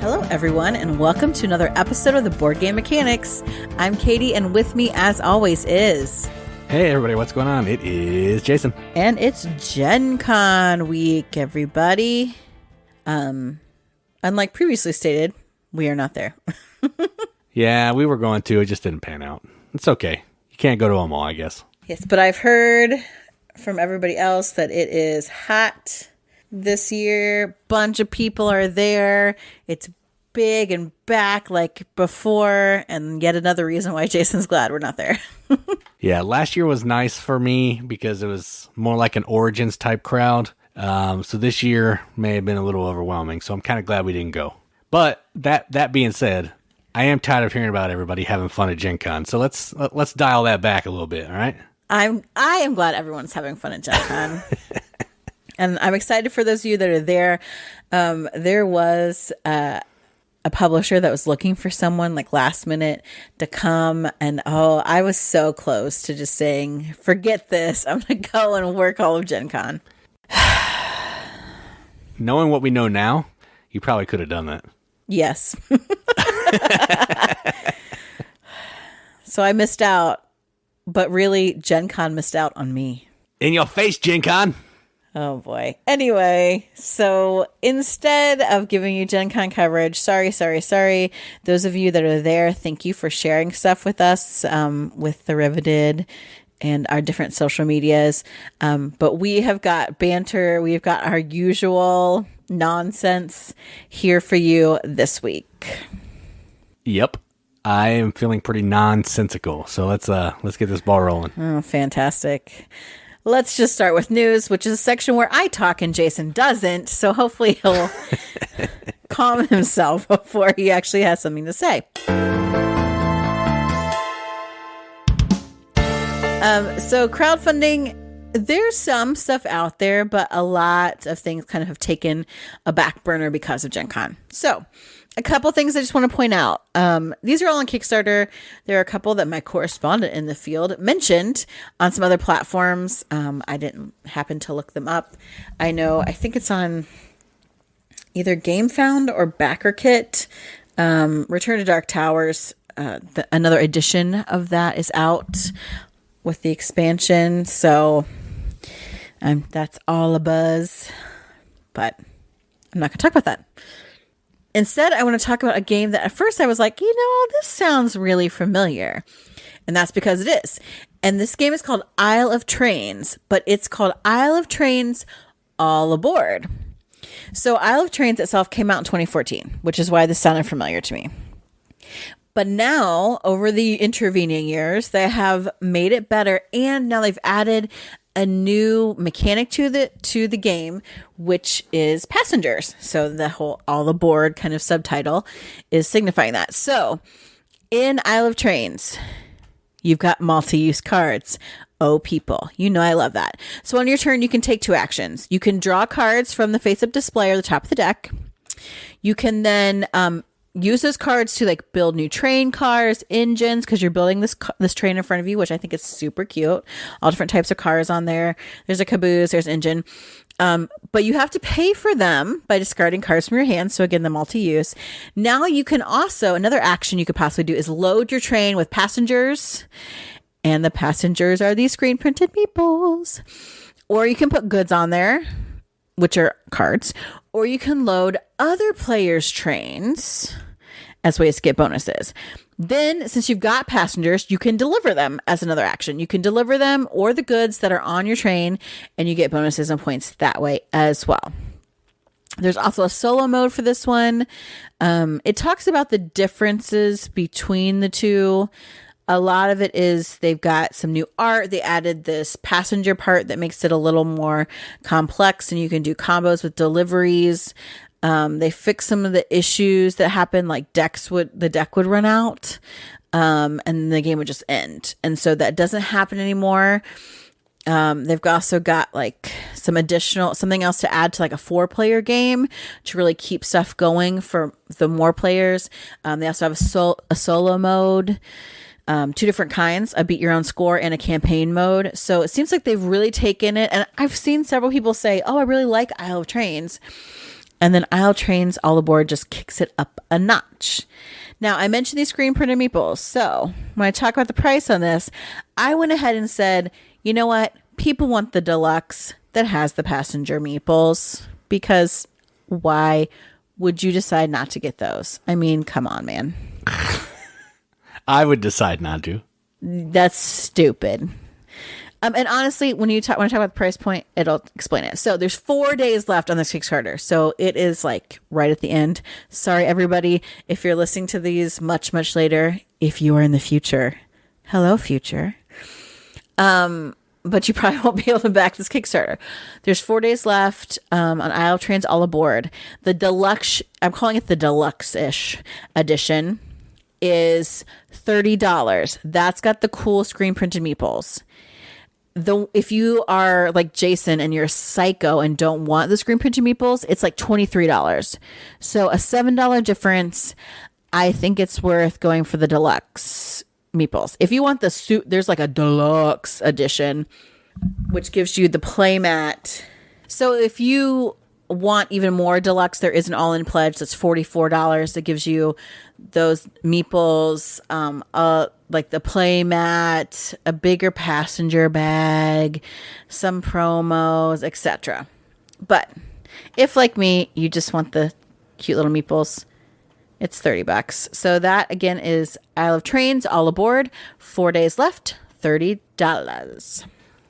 Hello, everyone, and welcome to another episode of the Board Game Mechanics. I'm Katie, and with me, as always, is... Hey, everybody, what's going on? It is Jason. And it's Gen Con week, everybody. Unlike previously stated, we are not there. Yeah, we were going to. It just didn't pan out. It's okay. You can't go to them all, I guess. Yes, but I've heard from everybody else that it is hot this year. Bunch of people are there. It's big and back like before, and yet another reason why Jason's glad we're not there. Yeah, last year was nice for me because it was more like an Origins type crowd. So this year may have been a little overwhelming, so I'm kind of glad we didn't go. But that being said, I am tired of hearing about everybody having fun at Gen Con, so let's dial that back a little bit, all right? I am glad everyone's having fun at Gen Con. And I'm excited for those of you that are there. There was a publisher that was looking for someone like last minute to come, and I was so close to just saying, forget this, I'm gonna go and work all of Gen Con. Knowing what we know now, you probably could have done that. Yes. So I missed out, but really Gen Con missed out on me. In your face, Gen Con! Oh boy. Anyway, so instead of giving you Gen Con coverage, sorry. Those of you that are there, thank you for sharing stuff with us, with the Riveted and our different social medias. But we have got banter. We've got our usual nonsense here for you this week. Yep. I am feeling pretty nonsensical. So let's get this ball rolling. Oh, fantastic. Let's just start with news, which is a section where I talk and Jason doesn't. So hopefully he'll calm himself before he actually has something to say. So crowdfunding, there's some stuff out there, but a lot of things kind of have taken a back burner because of Gen Con. So a couple things I just want to point out. These are all on Kickstarter. There are a couple that my correspondent in the field mentioned on some other platforms. I didn't happen to look them up. I think it's on either GameFound or BackerKit. Return to Dark Towers, another edition of that is out with the expansion. So that's all a buzz. But I'm not going to talk about that. Instead, I want to talk about a game that at first I was like, this sounds really familiar. And that's because it is. And this game is called Isle of Trains, but it's called Isle of Trains All Aboard. So Isle of Trains itself came out in 2014, which is why this sounded familiar to me. But now, over the intervening years, they have made it better, and now they've added a new mechanic to the game, which is passengers. So the whole all aboard kind of subtitle is signifying that. So in Isle of Trains, you've got multi-use cards. Oh, people, I love that. So on your turn, you can take two actions. You can draw cards from the face-up display or the top of the deck. You can then use those cards to build new train cars, engines, because you're building this train in front of you, which I think is super cute. All different types of cars on there. There's a caboose, there's engine. But you have to pay for them by discarding cards from your hand. So again, the multi-use. Now you can also, another action you could possibly do is load your train with passengers. And the passengers are these screen printed meeples. Or you can put goods on there, which are cards. Or you can load other players' trains as ways to get bonuses. Then, since you've got passengers, you can deliver them as another action. You can deliver them or the goods that are on your train, and you get bonuses and points that way as well. There's also a solo mode for this one. It talks about the differences between the two. A lot of it is they've got some new art. They added this passenger part that makes it a little more complex, and you can do combos with deliveries. They fixed some of the issues that happened, like the deck would run out, and the game would just end. And so that doesn't happen anymore. They've also got something else to add to a 4-player game to really keep stuff going for the more players. They also have a solo mode. 2 different kinds, a beat your own score and a campaign mode. So it seems like they've really taken it. And I've seen several people say, I really like Isle of Trains. And then Isle Trains All Aboard just kicks it up a notch. Now, I mentioned these screen printed meeples. So when I talk about the price on this, I went ahead and said, you know what? People want the deluxe that has the passenger meeples, because why would you decide not to get those? I mean, come on, man. I would decide not to. That's stupid. And honestly, when I talk about the price point, it'll explain it. So there's 4 days left on this Kickstarter. So it is like right at the end. Sorry, everybody. If you're listening to these much, much later, if you are in the future, hello, future. But you probably won't be able to back this Kickstarter. There's 4 days left on Isle Trains All Aboard. The deluxe, I'm calling it the deluxe-ish edition, is $30. That's got the cool screen printed meeples. If you are like Jason and you're a psycho and don't want the screen printed meeples, it's like $23. So a $7 difference. I think it's worth going for the deluxe meeples. If you want the suit, there's like a deluxe edition, which gives you the playmat. So if you want even more deluxe, there is an all-in pledge that's $44 that gives you those meeples, like the playmat, a bigger passenger bag, some promos, etc. But if, like me, you just want the cute little meeples, it's $30. So that again is Isle of Trains All Aboard. 4 days left, $30.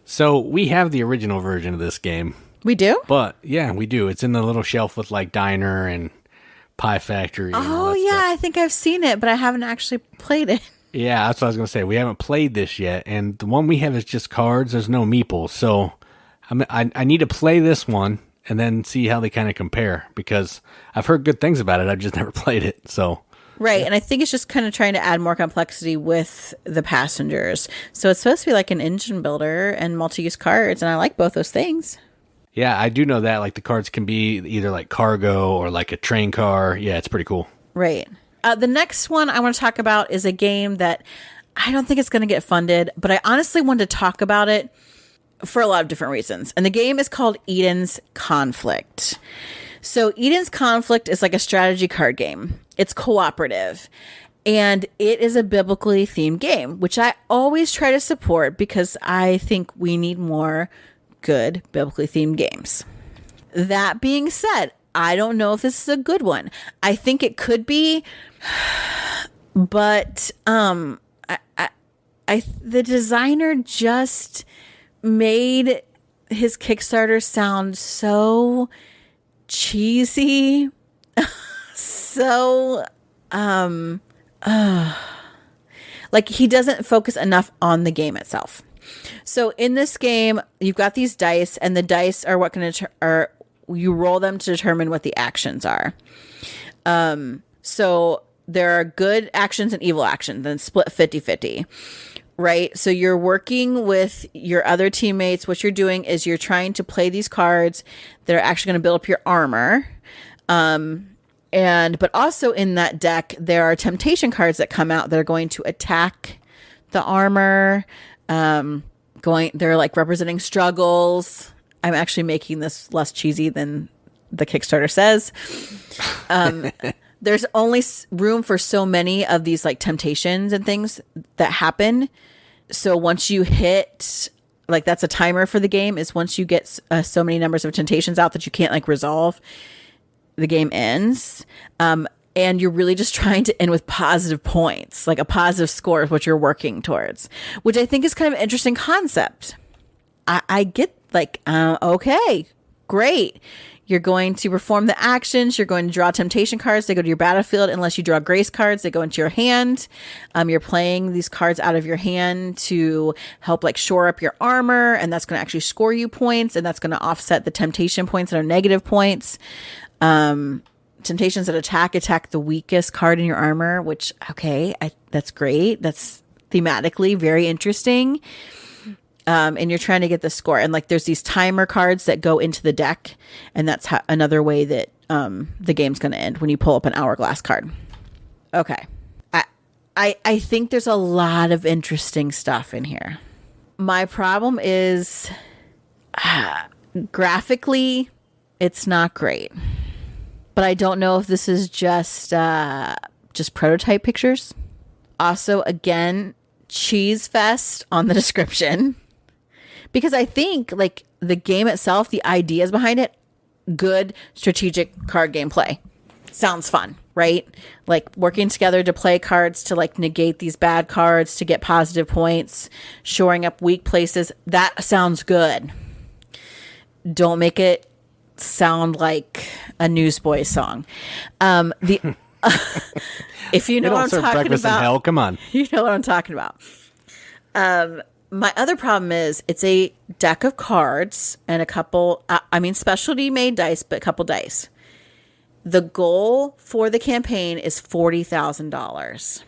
So we have the original version of this game. We do? But yeah, we do. It's in the little shelf with like Diner and Pie Factory. And oh yeah, stuff. I think I've seen it, but I haven't actually played it. Yeah, that's what I was going to say. We haven't played this yet, and the one we have is just cards. There's no meeples, so I need to play this one and then see how they kind of compare, because I've heard good things about it. I've just never played it, so. Right, yeah. And I think it's just kind of trying to add more complexity with the passengers. So it's supposed to be like an engine builder and multi-use cards, and I like both those things. Yeah, I do know that. Like the cards can be either like cargo or like a train car. Yeah, it's pretty cool. Right. The next one I want to talk about is a game that I don't think it's going to get funded, but I honestly wanted to talk about it for a lot of different reasons. And the game is called Eden's Conflict. So Eden's Conflict is like a strategy card game. It's cooperative. And it is a biblically themed game, which I always try to support because I think we need more good biblically themed games. That being said, I don't know if this is a good one. I think it could be, but the designer just made his Kickstarter sound so cheesy, so like he doesn't focus enough on the game itself. So in this game, you've got these dice, and the dice are what you roll them to determine what the actions are. So there are good actions and evil actions, then split 50-50, right? So you're working with your other teammates. What you're doing is you're trying to play these cards that are actually going to build up your armor. But also in that deck, there are temptation cards that come out that are going to attack the armor. They're like representing struggles. I'm actually making this less cheesy than the Kickstarter says. There's only room for so many of these like temptations and things that happen. So once you hit, like that's a timer for the game, is once you get so many numbers of temptations out that you can't like resolve, the game ends. And you're really just trying to end with positive points, like a positive score is what you're working towards, which I think is kind of an interesting concept. I get like, okay, great. You're going to perform the actions. You're going to draw temptation cards. They go to your battlefield. Unless you draw grace cards, they go into your hand. You're playing these cards out of your hand to help like shore up your armor. And that's going to actually score you points. And that's going to offset the temptation points that are negative points. Temptations that attack the weakest card in your armor, which, okay, that's great. That's thematically very interesting. And you're trying to get the score. And like there's these timer cards that go into the deck. And that's another way that the game's going to end when you pull up an hourglass card. Okay. I think there's a lot of interesting stuff in here. My problem is graphically, it's not great. but I don't know if this is just prototype pictures. Also, again, Cheese Fest on the description, because I think like the game itself, the ideas behind it, good strategic card gameplay. Sounds fun, right? Like working together to play cards to like negate these bad cards to get positive points, shoring up weak places. That sounds good. Don't make it sound like a Newsboys song. If you know what I'm talking breakfast about, in hell. Come on. You know what I'm talking about. My other problem is it's a deck of cards and a couple, specialty made dice, but a couple dice. The goal for the campaign is $40,000.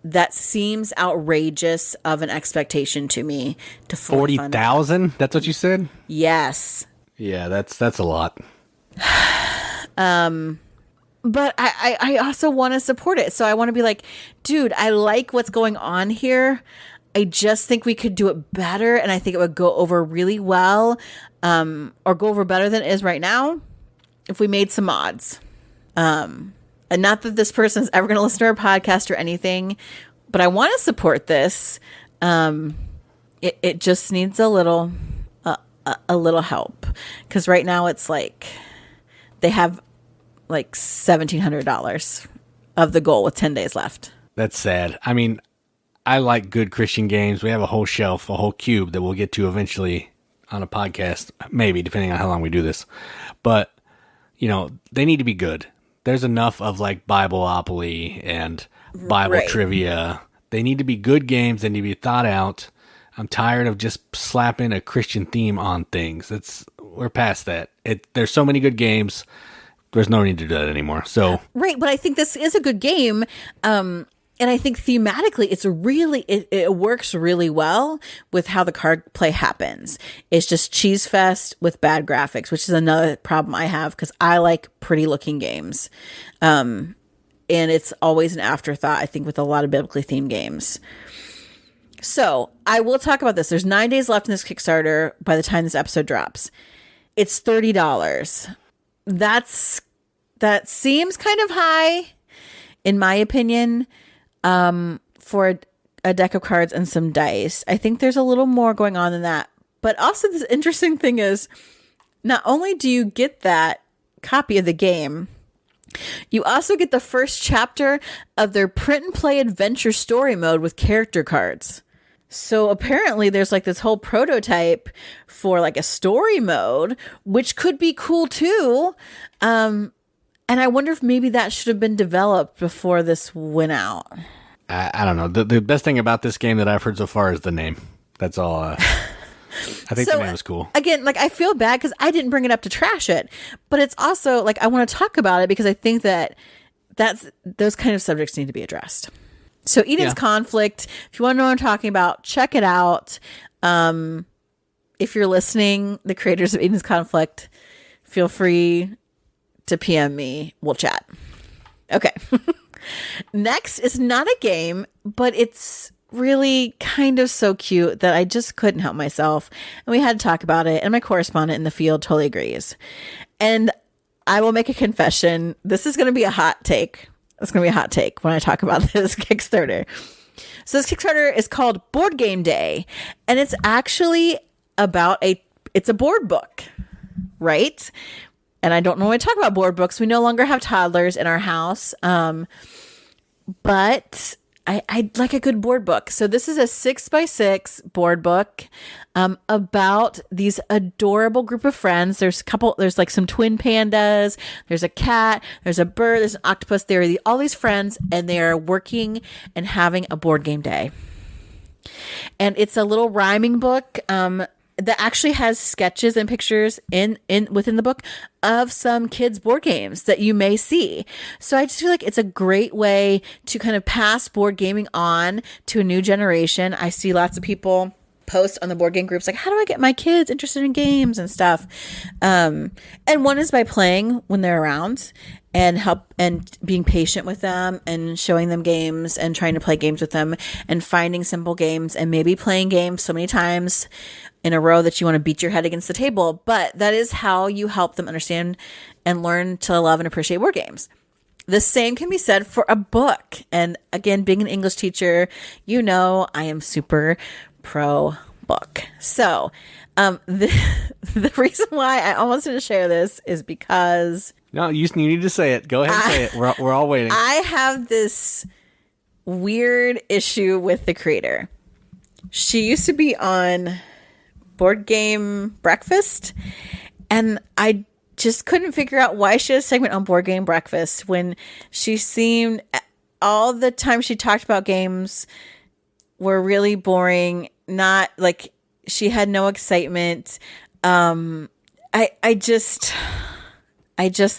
That seems outrageous of an expectation to me. To 40,000? That's what you said? Yes. Yeah, that's a lot. But I also want to support it. So I want to be like, dude, I like what's going on here. I just think we could do it better. And I think it would go over really well, or go over better than it is right now if we made some mods. And not that this person is ever going to listen to our podcast or anything, but I want to support this. It just needs a little help, because right now it's like they have like $1,700 of the goal with 10 days left. That's sad. I mean, I like good Christian games. We have a whole shelf, a whole cube that we'll get to eventually on a podcast, maybe depending on how long we do this. But, they need to be good. There's enough of like Bibleopoly and Bible trivia. They need to be good games. They need to be thought out. I'm tired of just slapping a Christian theme on things. We're past that. There's so many good games. There's no need to do that anymore. So right, but I think this is a good game. And I think thematically, it's really, it works really well with how the card play happens. It's just cheese fest with bad graphics, which is another problem I have, because I like pretty looking games. And it's always an afterthought, I think, with a lot of biblically themed games. So I will talk about this. There's 9 days left in this Kickstarter by the time this episode drops. It's $30. That seems kind of high, in my opinion. For a deck of cards and some dice. I think there's a little more going on than that. But also, this interesting thing is, not only do you get that copy of the game, you also get the first chapter of their print and play adventure story mode with character cards. So apparently there's like this whole prototype for like a story mode, which could be cool too. And I wonder if maybe that should have been developed before this went out. I don't know. The best thing about this game that I've heard so far is the name. That's all. I think the name is cool. Again, like I feel bad because I didn't bring it up to trash it. But it's also like I want to talk about it because I think that's those kind of subjects need to be addressed. So Eden's Conflict, if you want to know what I'm talking about, check it out. If you're listening, the creators of Eden's Conflict, feel free to PM me. We'll chat. Okay. Next is not a game, but it's really kind of so cute that I just couldn't help myself. And we had to talk about it. And my correspondent in the field totally agrees. And I will make a confession. This is going to be a hot take. It's going to be a hot take when I talk about this Kickstarter. So this Kickstarter is called Board Game Day. And it's actually about it's a board book, right? And I don't normally talk about board books. We no longer have toddlers in our house. But I'd like a good board book. So this is a 6x6 board book about these adorable group of friends. There's like some twin pandas. There's a cat. There's a bird. There's an octopus. There are all these friends, and they're working and having a board game day. And it's a little rhyming book that actually has sketches and pictures within the book of some kids' board games that you may see. So I just feel like it's a great way to kind of pass board gaming on to a new generation. I see lots of people post on the board game groups like, how do I get my kids interested in games and stuff? And one is by playing when they're around and help and being patient with them and showing them games and trying to play games with them and finding simple games and maybe playing games so many times in a row that you want to beat your head against the table, but that is how you help them understand and learn to love and appreciate board games. The same can be said for a book. And again, being an English teacher, you know I am super pro book. So the reason why I almost didn't share this is because... No, you need to say it. Go ahead and say it. We're all waiting. I have this weird issue with the creator. She used to be on Board Game Breakfast, and I just couldn't figure out why she had a segment on Board Game Breakfast when she seemed, all the time she talked about games were really boring, not like she had no excitement. I just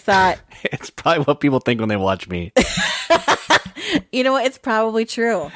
thought it's probably what people think when they watch me. You know what? It's probably true.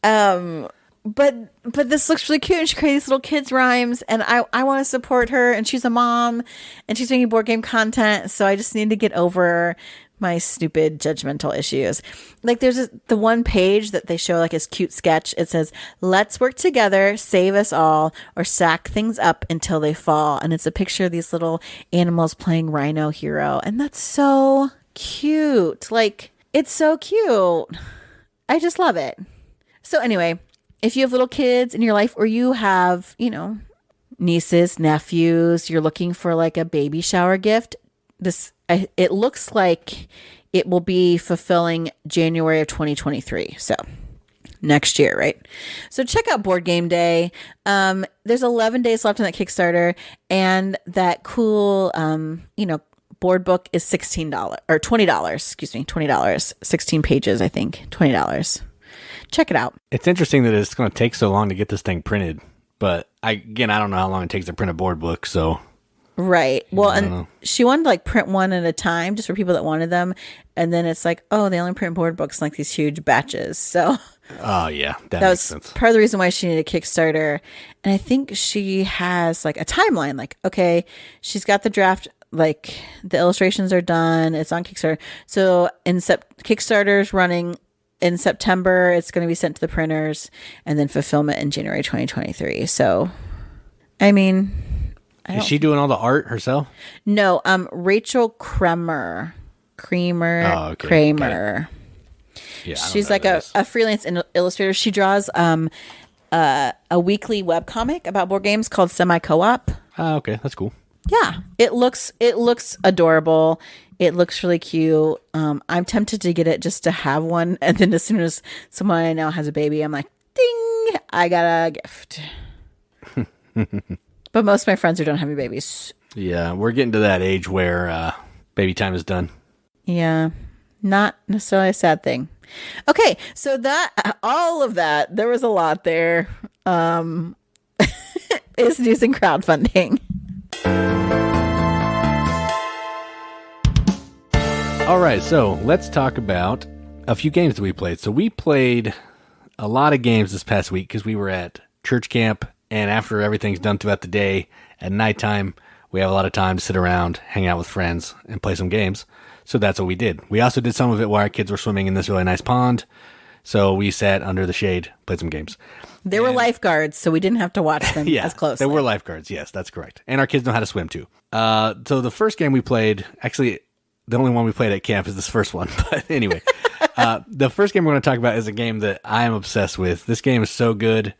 But this looks really cute, and she creates little kids rhymes, and I want to support her, and she's a mom, and she's making board game content, so I just need to get over my stupid judgmental issues. Like there's the one page that they show like as cute sketch. It says, "Let's work together, save us all, or stack things up until they fall." And it's a picture of these little animals playing Rhino Hero. And that's so cute. Like, it's so cute. I just love it. So anyway, if you have little kids in your life, or you have, you know, nieces, nephews, you're looking for like a baby shower gift, it looks like it will be fulfilling January of 2023. So next year, right? So check out Board Game Day. There's 11 days left on that Kickstarter, and that cool, board book is $16 or $20. Excuse me, $20. 16 pages, I think. $20. Check it out. It's interesting that it's going to take so long to get this thing printed, but I don't know how long it takes to print a board book, so. Right. Well, and she wanted to like print one at a time just for people that wanted them. And then it's like, oh, they only print board books in like these huge batches. So oh yeah, that was makes sense. Part of the reason why she needed a Kickstarter. And I think she has like a timeline, like, okay, she's got the draft, like the illustrations are done. It's on Kickstarter. So Kickstarter's running in September. It's going to be sent to the printers, and then fulfillment in January 2023. So, I mean... Is she doing all the art herself? No, Rachel Kramer. Oh, okay. Kramer. Yeah, she's like a freelance illustrator. She draws a weekly webcomic about board games called Semi Co-op. Oh, okay, that's cool. Yeah, it looks adorable. It looks really cute. I'm tempted to get it just to have one, and then as soon as someone I know has a baby, I'm like, ding, I got a gift. But most of my friends are don't having babies. Yeah, we're getting to that age where baby time is done. Yeah, not necessarily a sad thing. Okay, so all of that, there was a lot there. Is news and crowdfunding. All right, so let's talk about a few games that we played. So we played a lot of games this past week because we were at church camp. And after everything's done throughout the day, at nighttime, we have a lot of time to sit around, hang out with friends, and play some games. So that's what we did. We also did some of it while our kids were swimming in this really nice pond. So we sat under the shade, played some games. There were lifeguards, so we didn't have to watch them as closely. There were lifeguards, yes, that's correct. And our kids know how to swim, too. So the first game we played, actually, the only one we played at camp is this first one. But anyway, the first game we're going to talk about is a game that I am obsessed with. This game is so good.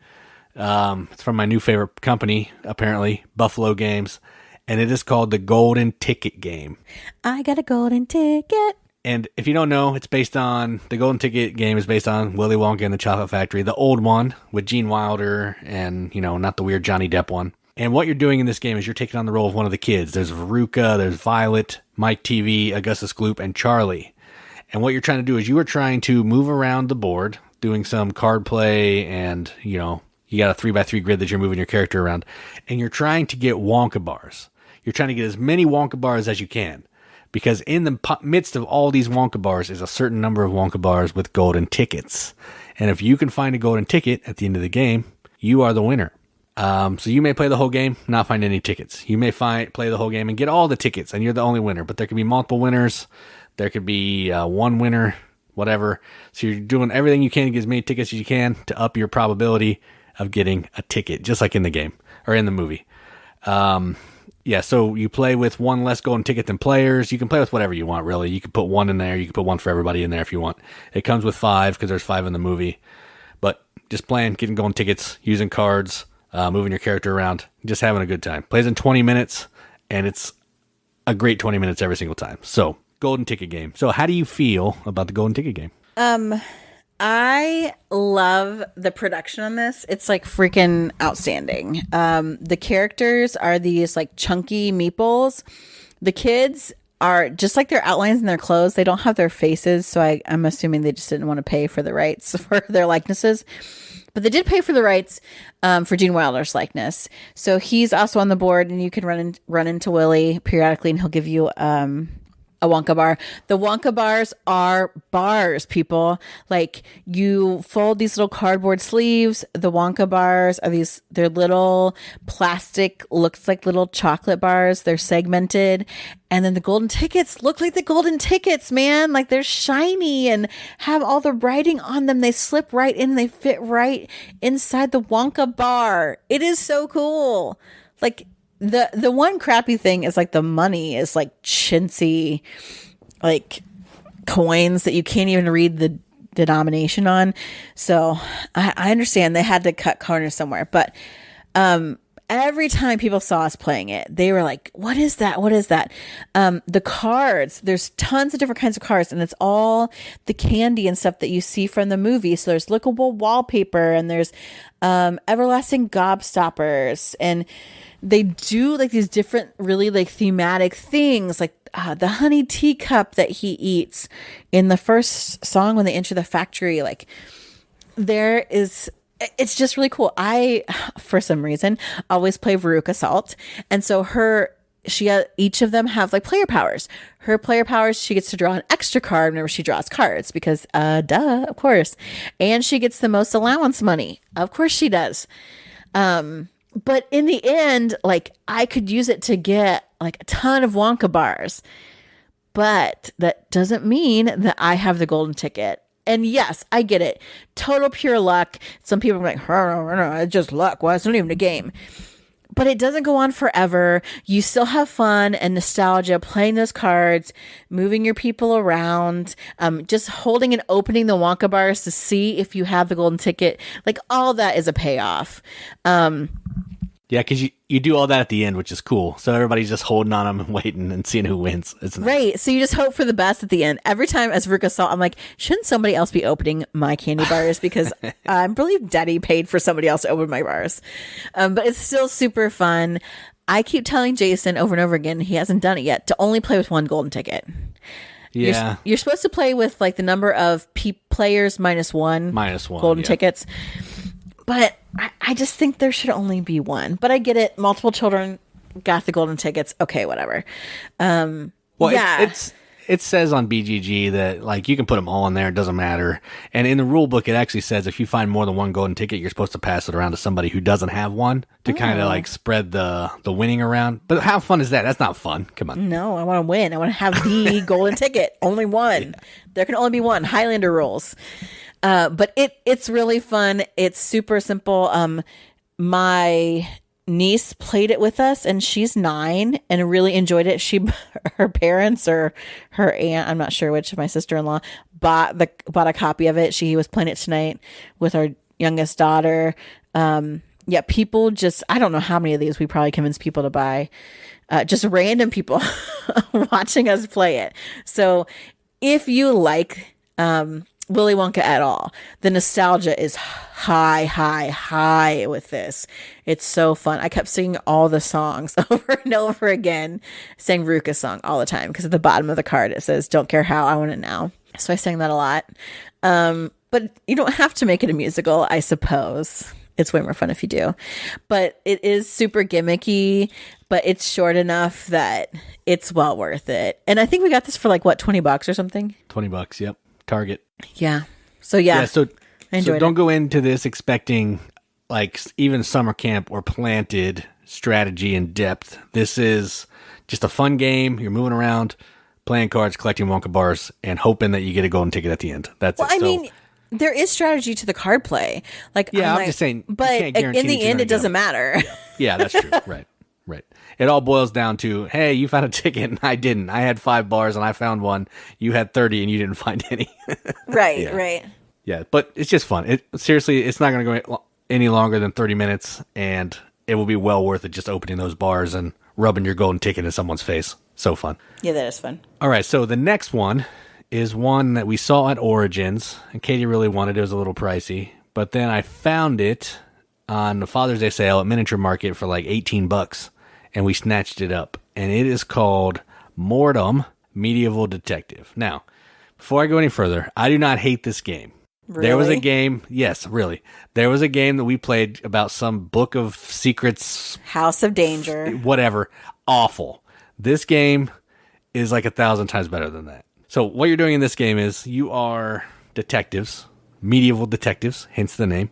It's from my new favorite company, apparently, Buffalo Games, and it is called the Golden Ticket Game. I got a golden ticket. And if you don't know, the Golden Ticket Game is based on Willy Wonka and the Chocolate Factory, the old one with Gene Wilder and, not the weird Johnny Depp one. And what you're doing in this game is you're taking on the role of one of the kids. There's Veruca, there's Violet, Mike TV, Augustus Gloop, and Charlie. And what you're trying to do is you are trying to move around the board, doing some card play and, you got a 3x3 grid that you're moving your character around, and you're trying to get Wonka bars. You're trying to get as many Wonka bars as you can, because in the midst of all these Wonka bars is a certain number of Wonka bars with golden tickets. And if you can find a golden ticket at the end of the game, you are the winner. So you may play the whole game, not find any tickets. You may play the whole game and get all the tickets, and you're the only winner. But there could be multiple winners. There could be one winner, whatever. So you're doing everything you can to get as many tickets as you can to up your probability of getting a ticket, just like in the game. or in the movie. Yeah, so you play with one less golden ticket than players. You can play with whatever you want, really. You can put one in there. You can put one for everybody in there if you want. It comes with 5 because there's 5 in the movie. But just playing, getting golden tickets, using cards, moving your character around, just having a good time. Plays in 20 minutes, and it's a great 20 minutes every single time. So, golden ticket game. So, how do you feel about the golden ticket game? I love the production on this. It's like freaking outstanding. The characters are these like chunky meeples. The kids are just like their outlines and their clothes. They don't have their faces. So I'm assuming they just didn't want to pay for the rights for their likenesses. But they did pay for the rights for Gene Wilder's likeness. So he's also on the board, and you can run into Willie periodically, and he'll give you a Wonka bar. The Wonka bars are bars, people. Like, you fold these little cardboard sleeves. The Wonka bars are they're little plastic, looks like little chocolate bars. They're segmented. And then the golden tickets look like the golden tickets, man. Like, they're shiny and have all the writing on them. They slip right in. They fit right inside the Wonka bar. It is so cool. Like, the one crappy thing is like the money is like chintzy, like coins that you can't even read the denomination on. So I understand they had to cut corners somewhere, but every time people saw us playing it, they were like, what is that? What is that? The cards, there's tons of different kinds of cards, and it's all the candy and stuff that you see from the movie. So there's lookable wallpaper, and there's everlasting gobstoppers, and they do like these different really like thematic things, like the honey teacup that he eats in the first song when they enter the factory. Like, it's just really cool. I, for some reason, always play Veruca Salt. And so each of them have like player powers. Her player powers, she gets to draw an extra card whenever she draws cards because, of course. And she gets the most allowance money. Of course she does. But in the end, like, I could use it to get like a ton of Wonka bars. But that doesn't mean that I have the golden ticket. And yes, I get it. Total pure luck. Some people are like, it's just luck. Well, it's not even a game. But it doesn't go on forever. You still have fun and nostalgia playing those cards, moving your people around, just holding and opening the Wonka bars to see if you have the golden ticket. Like, all that is a payoff. Yeah, because you do all that at the end, which is cool. So everybody's just holding on them and waiting and seeing who wins. It's nice. Right. So you just hope for the best at the end. Every time as Veruca Salt, I'm like, shouldn't somebody else be opening my candy bars? Because I believe Daddy paid for somebody else to open my bars. But it's still super fun. I keep telling Jason over and over again, he hasn't done it yet, to only play with one golden ticket. Yeah. You're supposed to play with like the number of players minus one golden tickets. But I just think there should only be one. But I get it. Multiple children got the golden tickets. Okay, whatever. It says on BGG that like you can put them all in there. It doesn't matter. And in the rule book, it actually says if you find more than one golden ticket, you're supposed to pass it around to somebody who doesn't have one to kind of like spread the winning around. But how fun is that? That's not fun. Come on. No, I want to win. I want to have the golden ticket. Only one. Yeah. There can only be one. Highlander rules. But it's really fun. It's super simple. My niece played it with us, and she's 9 and really enjoyed it. Her parents or her aunt, I'm not sure which, my sister-in-law bought a copy of it. She was playing it tonight with our youngest daughter. Yeah, people just, I don't know how many of these we probably convinced people to buy. Just random people watching us play it. So if you like, Willy Wonka at all, the nostalgia is high with this. It's so fun. I kept singing all the songs over and over again. Sang Veruca's song all the time because at the bottom of the card it says, "Don't care how, I want it now." So I sang that a lot. But you don't have to make it a musical, I suppose. It's way more fun if you do. But it is super gimmicky, but it's short enough that it's well worth it. And I think we got this for like, what, $20 or something? $20, yep. Target. Yeah. So yeah. So I enjoyed don't go into this expecting like even summer camp or planted strategy in depth. This is just a fun game. You're moving around, playing cards, collecting Wonka bars, and hoping that you get a golden ticket at the end. That's it. I mean, there is strategy to the card play. Like, yeah, I'm just saying, but in the end, it doesn't matter. Yeah, that's true. Right. It all boils down to, hey, you found a ticket and I didn't. I had 5 bars and I found one. You had 30 and you didn't find any. Right. Yeah, but it's just fun. Seriously, it's not going to go any longer than 30 minutes, and it will be well worth it just opening those bars and rubbing your golden ticket in someone's face. So fun. Yeah, that is fun. All right, so the next one is one that we saw at Origins, and Katie really wanted it. It was a little pricey, but then I found it on the Father's Day sale at Miniature Market for like $18, and we snatched it up, and it is called Mortum Medieval Detective. Now, before I go any further, I do not hate this game. Really? There was a game, yes, really. There was a game that we played about some book of secrets. House of Danger. Whatever. Awful. This game is like 1,000 times better than that. So what you're doing in this game is you are detectives, medieval detectives, hence the name,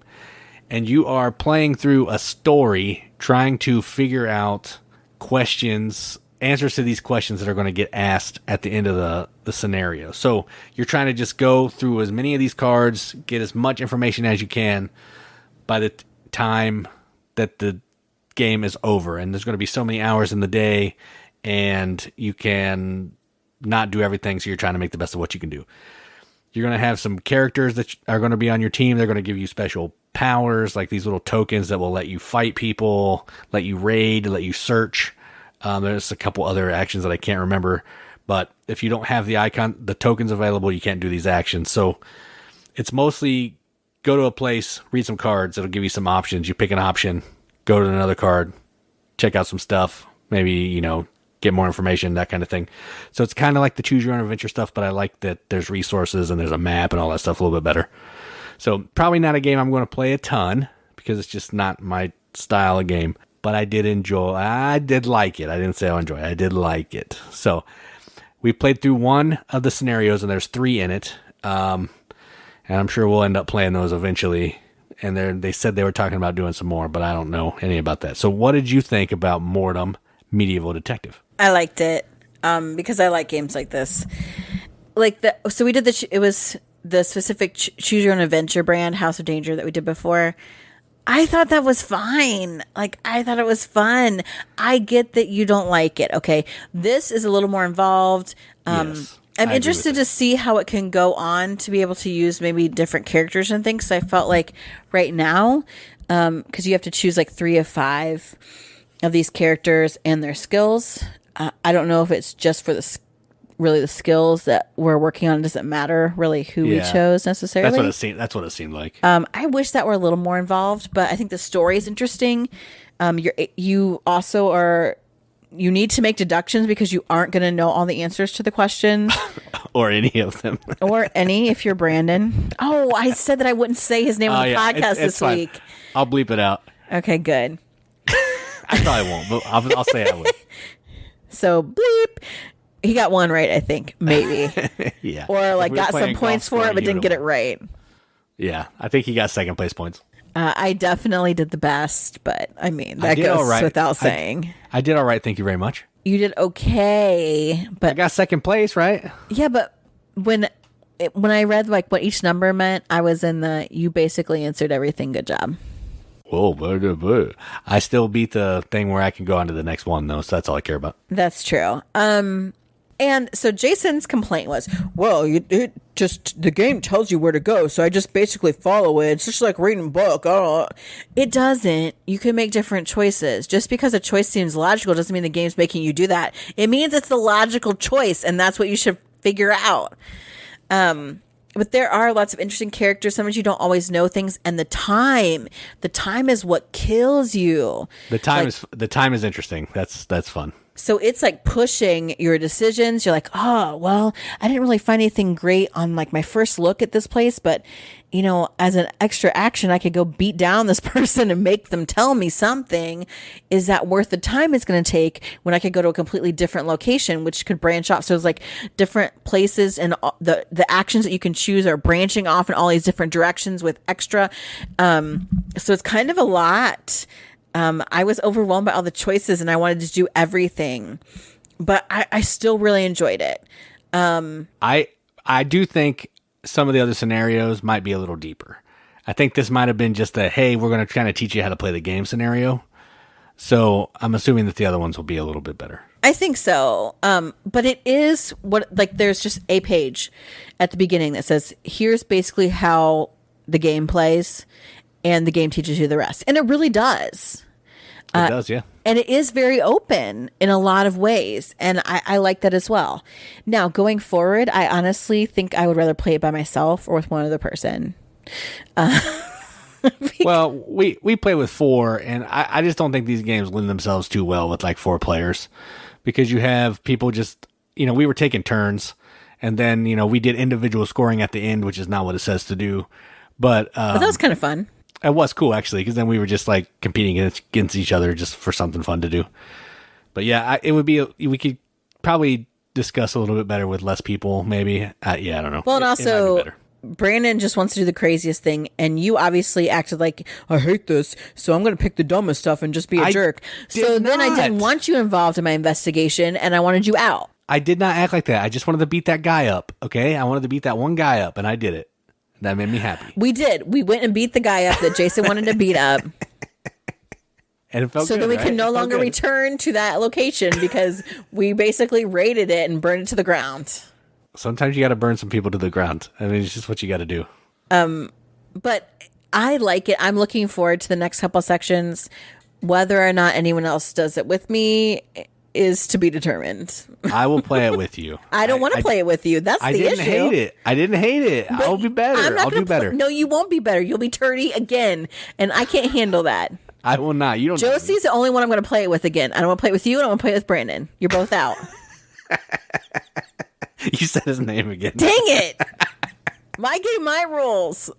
and you are playing through a story trying to figure out answers to these questions that are going to get asked at the end of the scenario. So you're trying to just go through as many of these cards, get as much information as you can by the time that the game is over. And there's going to be so many hours in the day, and you can not do everything, so you're trying to make the best of what you can do. You're going to have some characters that are going to be on your team. They're going to give you special powers, like these little tokens that will let you fight people, let you raid, let you search. There's a couple other actions that I can't remember, but if you don't have the tokens available, you can't do these actions. So it's mostly go to a place, read some cards. It'll give you some options. You pick an option, go to another card, check out some stuff, maybe, get more information, that kind of thing. So it's kind of like the choose your own adventure stuff, but I like that there's resources and there's a map and all that stuff a little bit better. So probably not a game I'm going to play a ton because it's just not my style of game. But I did like it. I didn't say I enjoy it. I did like it. So we played through one of the scenarios, and there's 3 in it. And I'm sure we'll end up playing those eventually. And they said they were talking about doing some more, but I don't know any about that. So what did you think about Mortum Medieval Detective? I liked it because I like games like this. So we did it was the specific Choose Your Own Adventure brand, House of Danger, that we did before. I thought that was fine. I thought it was fun. I get that you don't like it. Okay. This is a little more involved. Yes, I'm interested to see how it can go on to be able to use maybe different characters and things. So I felt like right now, because you have to choose 3 of 5 of these characters and their skills. I don't know if it's just for the skills that we're working on. It doesn't matter really who we chose necessarily. That's what it seemed like. I wish that were a little more involved, but I think the story is interesting. You need to make deductions because you aren't going to know all the answers to the questions. Or any of them. Or any, if you're Brandon. Oh, I said that I wouldn't say his name on the podcast this week. I'll bleep it out. Okay, good. I probably won't, but I'll say I would. So, bleep. He got one right, I think. Maybe. Yeah. Or got some points for it, but didn't get it right. Yeah. I think he got second place points. I definitely did the best, but that goes without saying. I did all right. Thank you very much. You did okay, but I got second place, right? Yeah, but when I read what each number meant, I was in you basically answered everything. Good job. Whoa, I still beat the thing where I can go on to the next one, though, so that's all I care about. That's true. And so Jason's complaint was, well, the game tells you where to go, so I just basically follow it. It's just like reading a book. It doesn't. You can make different choices. Just because a choice seems logical doesn't mean the game's making you do that. It means it's the logical choice, and that's what you should figure out. But there are lots of interesting characters. Sometimes you don't always know things, and the time is what kills you. The time is interesting. That's fun. So it's pushing your decisions. You're like, oh, well, I didn't really find anything great on my first look at this place, but as an extra action, I could go beat down this person and make them tell me something. Is that worth the time it's going to take when I could go to a completely different location, which could branch off? So it's different places, and the actions that you can choose are branching off in all these different directions with extra. So it's kind of a lot. I was overwhelmed by all the choices and I wanted to do everything, but I still really enjoyed it. I do think some of the other scenarios might be a little deeper. I think this might have been just a, hey, we're going to kind of teach you how to play the game scenario. So I'm assuming that the other ones will be a little bit better. I think so. But it is there's just a page at the beginning that says, here's basically how the game plays, and the game teaches you the rest. And it really does. It does, yeah. And it is very open in a lot of ways. And I like that as well. Now, going forward, I honestly think I would rather play it by myself or with one other person. Well, we play with 4, and I just don't think these games lend themselves too well with like 4 players, because you have people just, we were taking turns, and then, we did individual scoring at the end, which is not what it says to do. But that was kind of fun. It was cool, actually, because then we were just like competing against each other just for something fun to do. But yeah, we could probably discuss a little bit better with less people, maybe. I don't know. Well, and also, Brandon just wants to do the craziest thing, and you obviously acted like, I hate this, so I'm going to pick the dumbest stuff and just be a jerk. So then I didn't want you involved in my investigation, and I wanted you out. I did not act like that. I just wanted to beat that guy up, okay? I wanted to beat that one guy up, and I did it. That made me happy. We did. We went and beat the guy up that Jason wanted to beat up. And it felt so good, then we right? can no longer return to that location because we basically raided it and burned it to the ground. Sometimes you got to burn some people to the ground. I mean, it's just what you got to do. But I like it. I'm looking forward to the next couple sections. Whether or not anyone else does it with me is to be determined. I will play it with you. I don't want to play it with you. That's the issue. I didn't hate it. But I'll be better. I'll do better. No, you won't be better. You'll be turdy again, and I can't handle that. I will not. You don't. Josie's the only one I'm going to play it with again. I don't want to play it with you. I don't want to play it with Brandon. You're both out. You said his name again. Dang it! My game, my rules.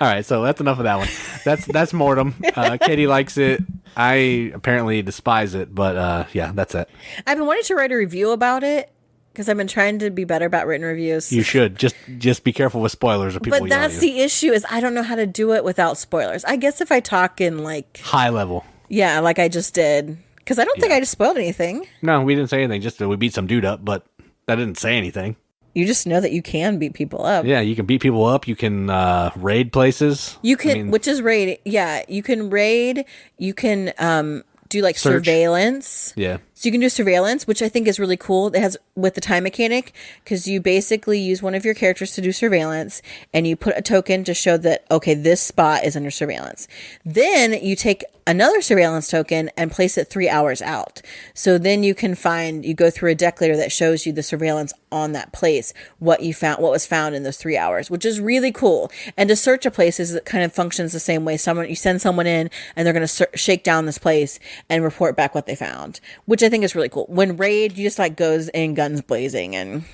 All right, so that's enough of that one. That's Mortum. Katie likes it. I apparently despise it, but yeah, that's it. I've been wanting to write a review about it because I've been trying to be better about written reviews. You should just be careful with spoilers or people. But that's the issue is I don't know how to do it without spoilers. I guess if I talk in like high level, yeah, like I just did, because I don't think I just spoiled anything. No, we didn't say anything. Just that we beat some dude up, but that didn't say anything. You just know that you can beat people up. Yeah, you can beat people up. You can raid places. You can, which is raid. Yeah, you can raid. You can do like search. Surveillance. Yeah. So you can do surveillance, which I think is really cool. It has with the time mechanic because you basically use one of your characters to do surveillance and you put a token to show that, okay, this spot is under surveillance. Then you take another surveillance token and place it 3 hours out. So then you can you go through a deck later that shows you the surveillance on that place, what was found in those 3 hours, which is really cool. And to search a place it kind of functions the same way. You send someone in and they're going to shake down this place and report back what they found, which I think is really cool. When raid, you just like goes in guns blazing, and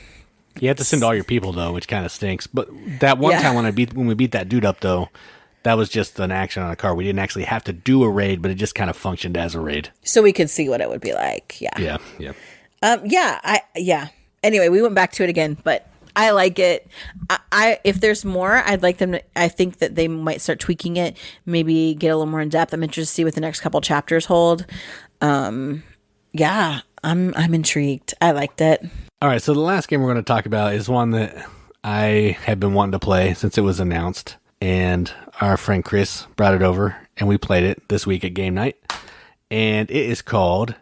you have to send all your people though, which kind of stinks. But that one time when we beat that dude up though, that was just an action on a card. We didn't actually have to do a raid, but it just kind of functioned as a raid, so we could see what it would be like. Yeah. Yeah. Anyway, we went back to it again, but I like it. If there's more, I'd like them to, I think that they might start tweaking it, maybe get a little more in depth. I'm interested to see what the next couple chapters hold. Yeah, I'm intrigued. I liked it. All right, so the last game we're going to talk about is one that I have been wanting to play since it was announced, and our friend Chris brought it over, and we played it this week at game night, and it is called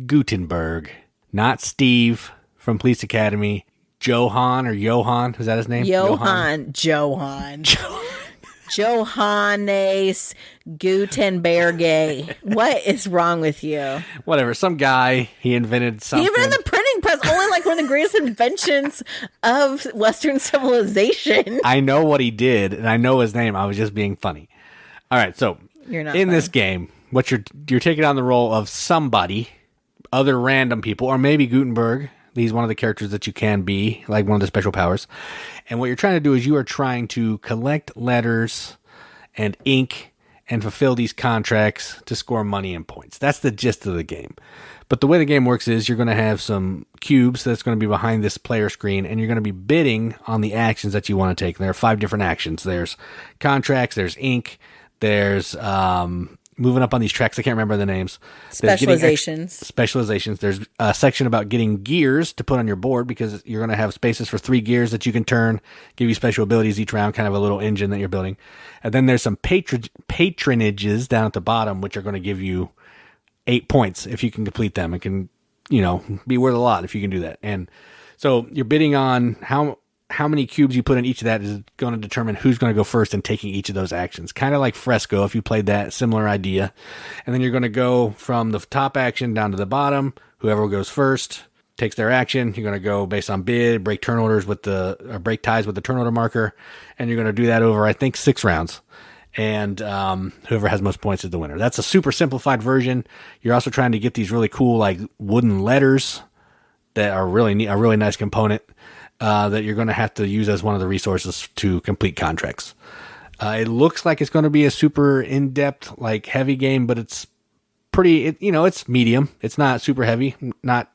Gutenberg. Not Steve from Police Academy. Johann, is that his name? Johannes Gutenberg. What is wrong with you? Whatever. Some guy, he invented something. He invented the printing press, only like one of the greatest inventions of Western civilization. I know what he did, and I know his name. I was just being funny. All right, so You're not in funny. this game, what you're taking on the role of somebody, other random people, or maybe Gutenberg. He's one of the characters that you can be, like one of the special powers. And what you're trying to do is you are trying to collect letters and ink and fulfill these contracts to score money and points. That's the gist of the game. But the way the game works is you're going to have some cubes that's going to be behind this player screen, and you're going to be bidding on the actions that you want to take. There are 5 different actions. There's contracts, there's ink, there's moving up on these tracks. I can't remember the names. Specializations. There's a section about getting gears to put on your board because you're going to have spaces for 3 gears that you can turn, give you special abilities each round, kind of a little engine that you're building. And then there's some patronages down at the bottom, which are going to give you 8 points if you can complete them. It can, be worth a lot if you can do that. And so you're bidding on how many cubes you put in each of that is going to determine who's going to go first in taking each of those actions. Kind of like Fresco, if you played that, similar idea. And then you're going to go from the top action down to the bottom. Whoever goes first takes their action. You're going to go based on bid, break turn orders break ties with the turn order marker. And you're going to do that over, I think, 6 rounds. And whoever has most points is the winner. That's a super simplified version. You're also trying to get these really cool, like, wooden letters that are really neat, a really nice component. That you're going to have to use as one of the resources to complete contracts. It looks like it's going to be a super in-depth, like heavy game, but it's pretty, it's medium. It's not super heavy.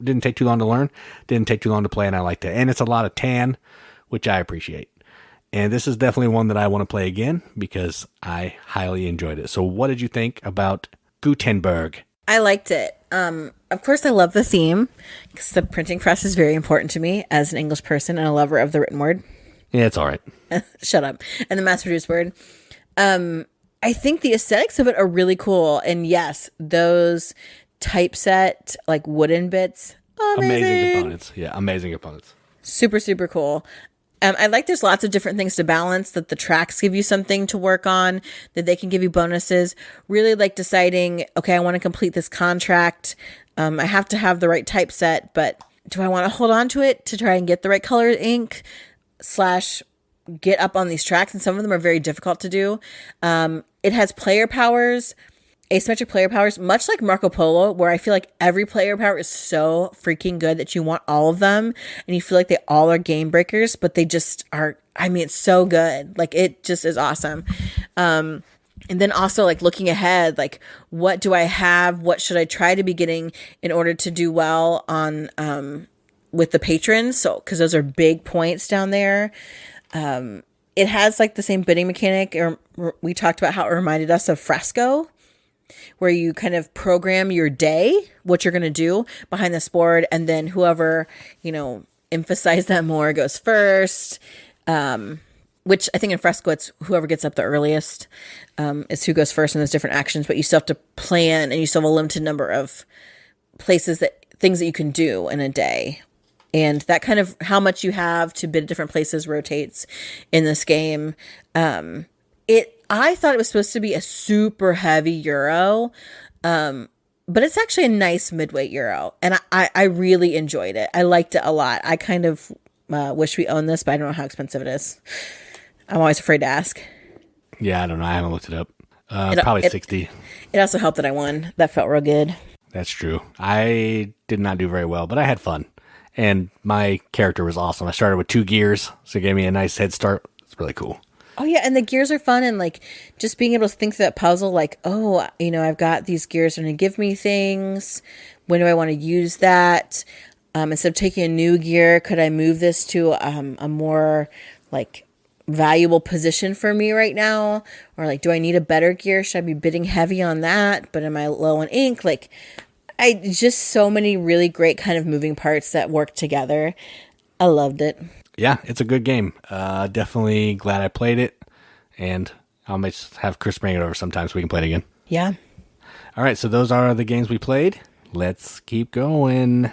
Didn't take too long to learn. Didn't take too long to play, and I liked it. And it's a lot of tan, which I appreciate. And this is definitely one that I want to play again because I highly enjoyed it. So what did you think about Gutenberg? I liked it. Of course, I love the theme because the printing press is very important to me as an English person and a lover of the written word. Yeah, it's all right. Shut up. And the mass-produced word. I think the aesthetics of it are really cool. And yes, those typeset, like wooden bits, amazing components. Yeah, amazing components. Super, super cool. I like there's lots of different things to balance, that the tracks give you something to work on, that they can give you bonuses. Really like deciding, okay, I want to complete this contract. I have to have the right typeset, but do I want to hold on to it to try and get the right color ink / get up on these tracks? And some of them are very difficult to do. It has player powers, asymmetric player powers, much like Marco Polo, where I feel like every player power is so freaking good that you want all of them, and you feel like they all are game breakers, but they just are. I mean, it's so good. Like, it just is awesome. And then also, like, looking ahead, like, what do I have? What should I try to be getting in order to do well on with the patrons? So, because those are big points down there. It has like the same bidding mechanic. We talked about how it reminded us of Fresco, where you kind of program your day, what you're going to do behind this board, and then whoever, emphasize that more goes first. Which I think in Fresco, it's whoever gets up the earliest is who goes first in those different actions, but you still have to plan, and you still have a limited number of things that you can do in a day. And that kind of how much you have to bid at different places rotates in this game. I thought it was supposed to be a super heavy Euro, but it's actually a nice midweight Euro. And I really enjoyed it. I liked it a lot. I kind of wish we owned this, but I don't know how expensive it is. I'm always afraid to ask. Yeah, I don't know. I haven't looked it up. Probably 60. It also helped that I won. That felt real good. That's true. I did not do very well, but I had fun. And my character was awesome. I started with 2 gears, so it gave me a nice head start. It's really cool. Oh, yeah, and the gears are fun, and, like, just being able to think through that puzzle, like, oh, I've got these gears that are going to give me things. When do I want to use that? Instead of taking a new gear, could I move this to a more, like, valuable position for me right now? Or, like, do I need a better gear? Should I be bidding heavy on that? But am I low on ink? Like, just so many really great kind of moving parts that work together. I loved it. Yeah, it's a good game. Definitely glad I played it. And I might have Chris bring it over sometime so we can play it again. Yeah. All right, so those are the games we played. Let's keep going.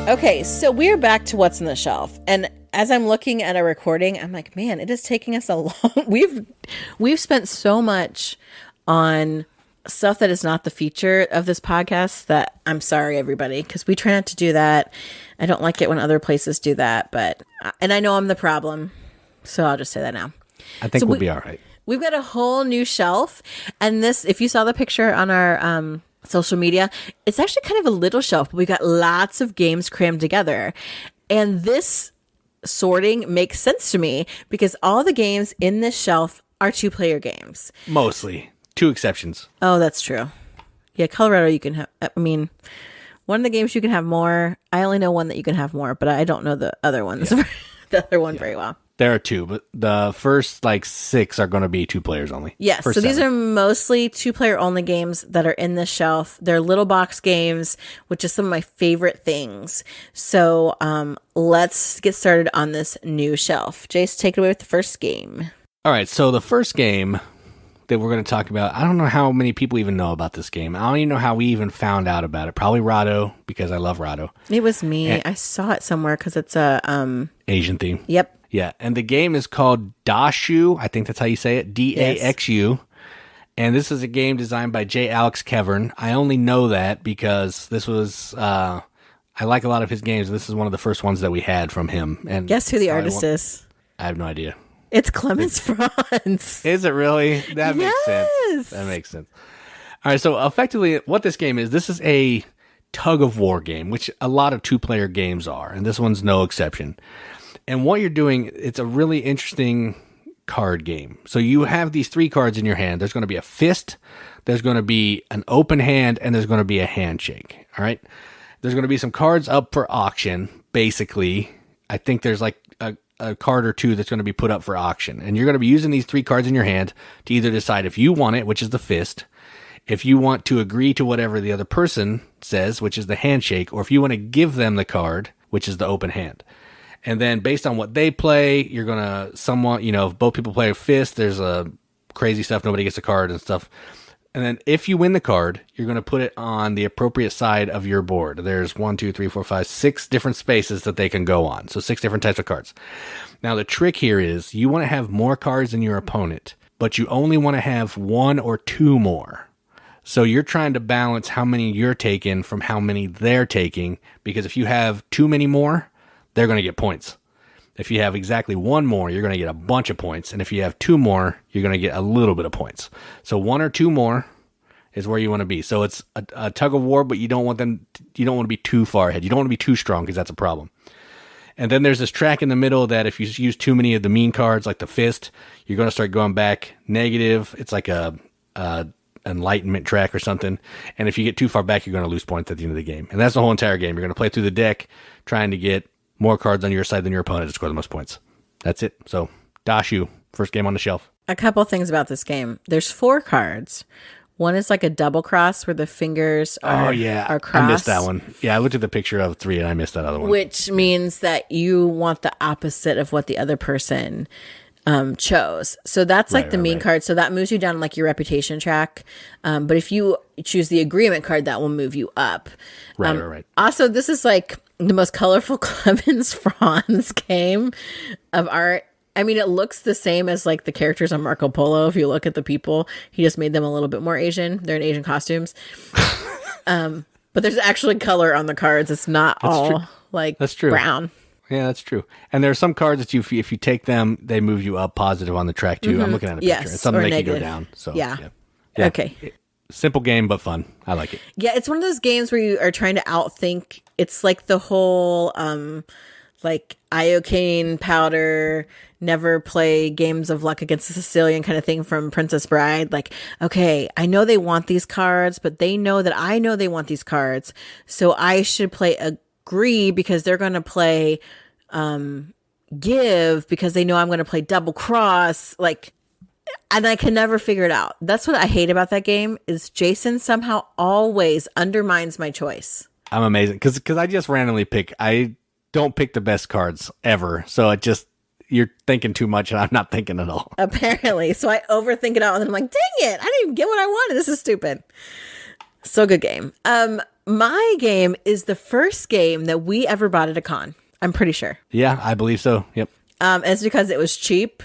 Okay, so we're back to what's on the shelf. And as I'm looking at our recording, I'm like, man, it is taking us a long... We've spent so much on stuff that is not the feature of this podcast that I'm sorry, everybody, because we try not to do that. I don't like it when other places do that, and I know I'm the problem, so I'll just say that now. I think we'll be all right. We've got a whole new shelf, and this, if you saw the picture on our social media, it's actually kind of a little shelf, but we got lots of games crammed together, and this sorting makes sense to me because all the games in this shelf are 2-player games. Mostly. 2 exceptions. Oh, that's true. Yeah, Coloretto you can have, one of the games you can have more. I only know one that you can have more, but I don't know the other ones, the other one very well. There are 2, but the first 6 are going to be 2 players only. Yes, so these are mostly 2-player only games that are in this shelf. They're little box games, which is some of my favorite things. So let's get started on this new shelf. Jace, take it away with the first game. All right, so the first game that we're going to talk about, I don't know how many people even know about this game. I don't even know how we even found out about it. Probably Rado, because I love Rado. It was me. I saw it somewhere because it's a... Asian theme. Yep. Yeah, and the game is called Dashu. I think that's how you say it. Daxu. Yes. And this is a game designed by J. Alex Kevern. I only know that because this was... I like a lot of his games. This is one of the first ones that we had from him. And guess who the artist is? I have no idea. It's Clemens Franz. Is it really? That makes sense. That makes sense. All right, so effectively what this game is, this is a tug of war game, which a lot of 2-player games are, and this one's no exception. And what you're doing, it's a really interesting card game. So you have these 3 cards in your hand. There's going to be a fist, there's going to be an open hand, and there's going to be a handshake. All right? There's going to be some cards up for auction, basically. I think there's a card or 2 that's going to be put up for auction. And you're going to be using these 3 cards in your hand to either decide if you want it, which is the fist, if you want to agree to whatever the other person says, which is the handshake, or if you want to give them the card, which is the open hand. And then based on what they play, you're going to somewhat, if both people play a fist, there's a crazy stuff, nobody gets a card and stuff. And then if you win the card, you're going to put it on the appropriate side of your board. There's 6 different spaces that they can go on. So 6 different types of cards. Now the trick here is you want to have more cards than your opponent, but you only want to have 1 or 2 more. So you're trying to balance how many you're taking from how many they're taking, because if you have too many more, they're going to get points. If you have exactly 1 more, you're going to get a bunch of points. And if you have 2 more, you're going to get a little bit of points. So 1 or 2 more is where you want to be. So it's a tug of war, but you don't want to be too far ahead. You don't want to be too strong because that's a problem. And then there's this track in the middle that if you use too many of the mean cards, like the fist, you're going to start going back negative. It's like a enlightenment track or something. And if you get too far back, you're going to lose points at the end of the game. And that's the whole entire game. You're going to play through the deck trying to get more cards on your side than your opponent to score the most points. That's it. So, Dashu, first game on the shelf. A couple things about this game. There's 4 cards. One is like a double cross where the fingers are crossed. I missed that one. Yeah, I looked at the picture of 3 and I missed that other one. Which means that you want the opposite of what the other person chose. So that's like the mean card. So that moves you down like your reputation track. But if you choose the agreement card, that will move you up. Right. Also, this is like the most colorful Clemens Franz game of art. I mean, it looks the same as like the characters on Marco Polo. If you look at the people, he just made them a little bit more Asian. They're in Asian costumes. But there's actually color on the cards. It's not that's true. Brown. Yeah, that's true. And there are some cards that if you take them, they move you up positive on the track too. Mm-hmm. I'm looking at a picture. It's something that can go down. So yeah. Okay. Simple game, but fun. I like it. Yeah, it's one of those games where you are trying to outthink. It's like the whole like iocane powder, never play games of luck against the Sicilian kind of thing from Princess Bride. Like, okay, I know they want these cards, but they know that I know they want these cards. So I should play agree because they're going to play give because they know I'm going to play double cross. Like, and I can never figure it out. That's what I hate about that game is Jason somehow always undermines my choice. I'm amazing because I just randomly pick. I don't pick the best cards ever. So it just, you're thinking too much and I'm not thinking at all. Apparently. So I overthink it out and then I'm like, dang it, I didn't even get what I wanted. This is stupid. So good game. My game is the first game that we ever bought at a con. I'm pretty sure. Yeah, I believe so. Yep. It's because it was cheap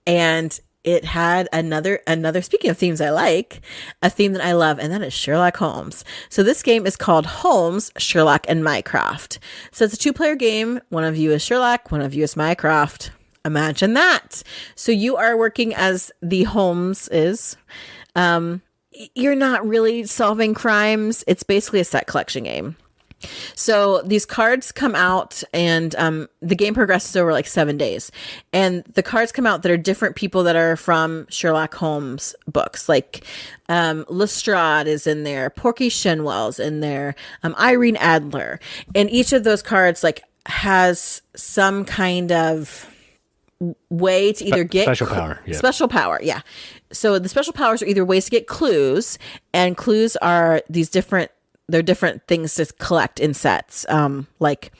and it had another, speaking of themes I like, a theme that I love, and that is Sherlock Holmes. So this game is called Holmes, Sherlock, and Mycroft. So it's a 2-player game. One of you is Sherlock, one of you is Mycroft. Imagine that. So you are working as the Holmes is. You're not really solving crimes. It's basically a set collection game. So these cards come out and the game progresses over like 7 days. And the cards come out that are different people that are from Sherlock Holmes books. Like Lestrade is in there. Porky Shenwell's in there. Irene Adler. And each of those cards like has some kind of way to either get special power. Yeah. Special power, yeah. So the special powers are either ways to get clues, and clues are they're different things to collect in sets, like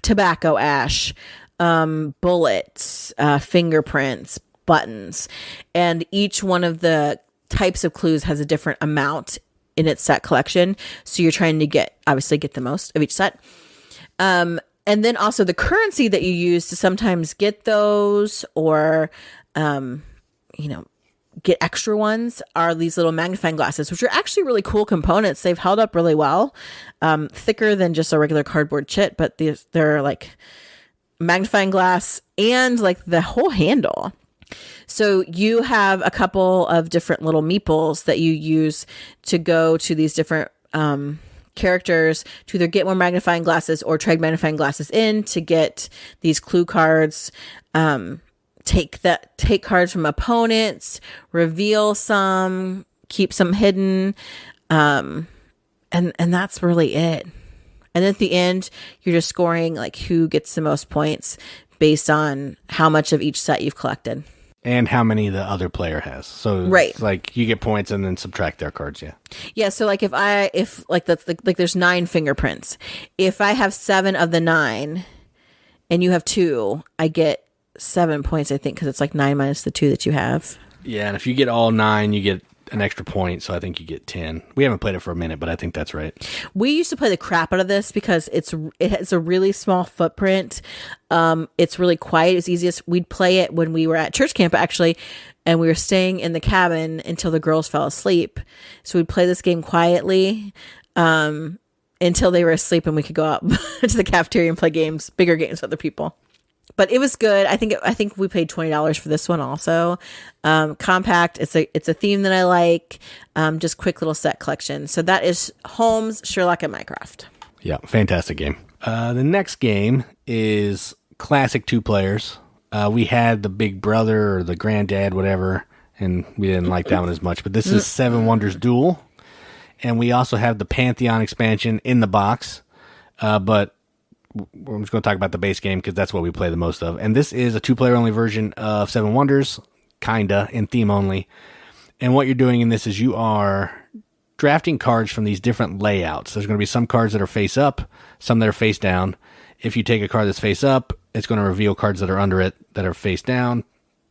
tobacco ash, bullets, fingerprints, buttons, and each one of the types of clues has a different amount in its set collection. So you're trying to obviously get the most of each set. And then also the currency that you use to sometimes get those or, get extra ones are these little magnifying glasses, which are actually really cool components. They've held up really well, thicker than just a regular cardboard chit, but they're like magnifying glass and like the whole handle. So you have a couple of different little meeples that you use to go to these different characters to either get more magnifying glasses or trade magnifying glasses in to get these clue cards. Take cards from opponents, reveal some, keep some hidden, and that's really it. And at the end, you're just scoring like who gets the most points based on how much of each set you've collected. And how many the other player has. So right. Like you get points and then subtract their cards, yeah. Yeah, so like if there's 9 fingerprints. If I have 7 of the 9 and you have 2, I get 7 points, I think, because it's like 9 minus the 2 that you have. Yeah, and if you get all 9, you get an extra point, so I think you get 10. We haven't played it for a minute, but I think that's right. We used to play the crap out of this because it has a really small footprint. It's really quiet. It's easiest. We'd play it when we were at church camp, actually, and we were staying in the cabin until the girls fell asleep. So we'd play this game quietly until they were asleep, and we could go out to the cafeteria and play bigger games with other people. But it was good. I think we paid $20 for this one also. Compact. It's a theme that I like. Just quick little set collection. So that is Holmes, Sherlock, and Mycroft. Yeah, fantastic game. The next game is classic 2 players. We had the big brother or the granddad, whatever, and we didn't like that one as much. But this is 7 Wonders Duel. And we also have the Pantheon expansion in the box. But we're just going to talk about the base game because that's what we play the most of. And this is a 2-player only version of 7 Wonders, kinda, in theme only. And what you're doing in this is you are drafting cards from these different layouts. There's going to be some cards that are face up, some that are face down. If you take a card that's face up, it's going to reveal cards that are under it that are face down,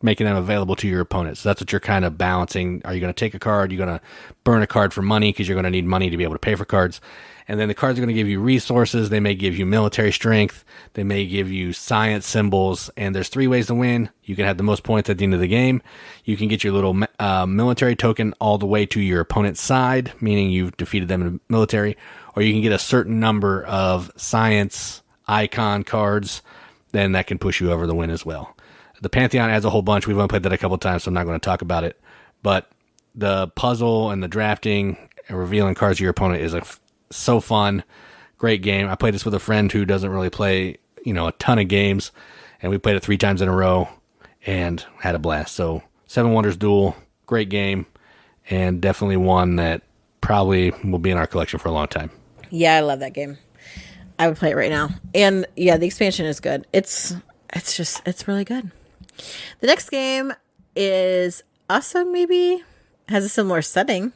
making them available to your opponent. So that's what you're kind of balancing. Are you going to take a card? You're going to burn a card for money because you're going to need money to be able to pay for cards. And then the cards are going to give you resources. They may give you military strength. They may give you science symbols. And there's 3 ways to win. You can have the most points at the end of the game. You can get your little military token all the way to your opponent's side, meaning you've defeated them in the military. Or you can get a certain number of science icon cards. Then that can push you over the win as well. The Pantheon adds a whole bunch. We've only played that a couple of times, so I'm not going to talk about it. But the puzzle and the drafting and revealing cards to your opponent is so fun. Great game. I played this with a friend who doesn't really play, a ton of games, and we played it 3 times in a row and had a blast. So 7 Wonders Duel, great game, and definitely one that probably will be in our collection for a long time. Yeah, I love that game. I would play it right now. And yeah, the expansion is good. It's really good. The next game is also maybe has a similar setting,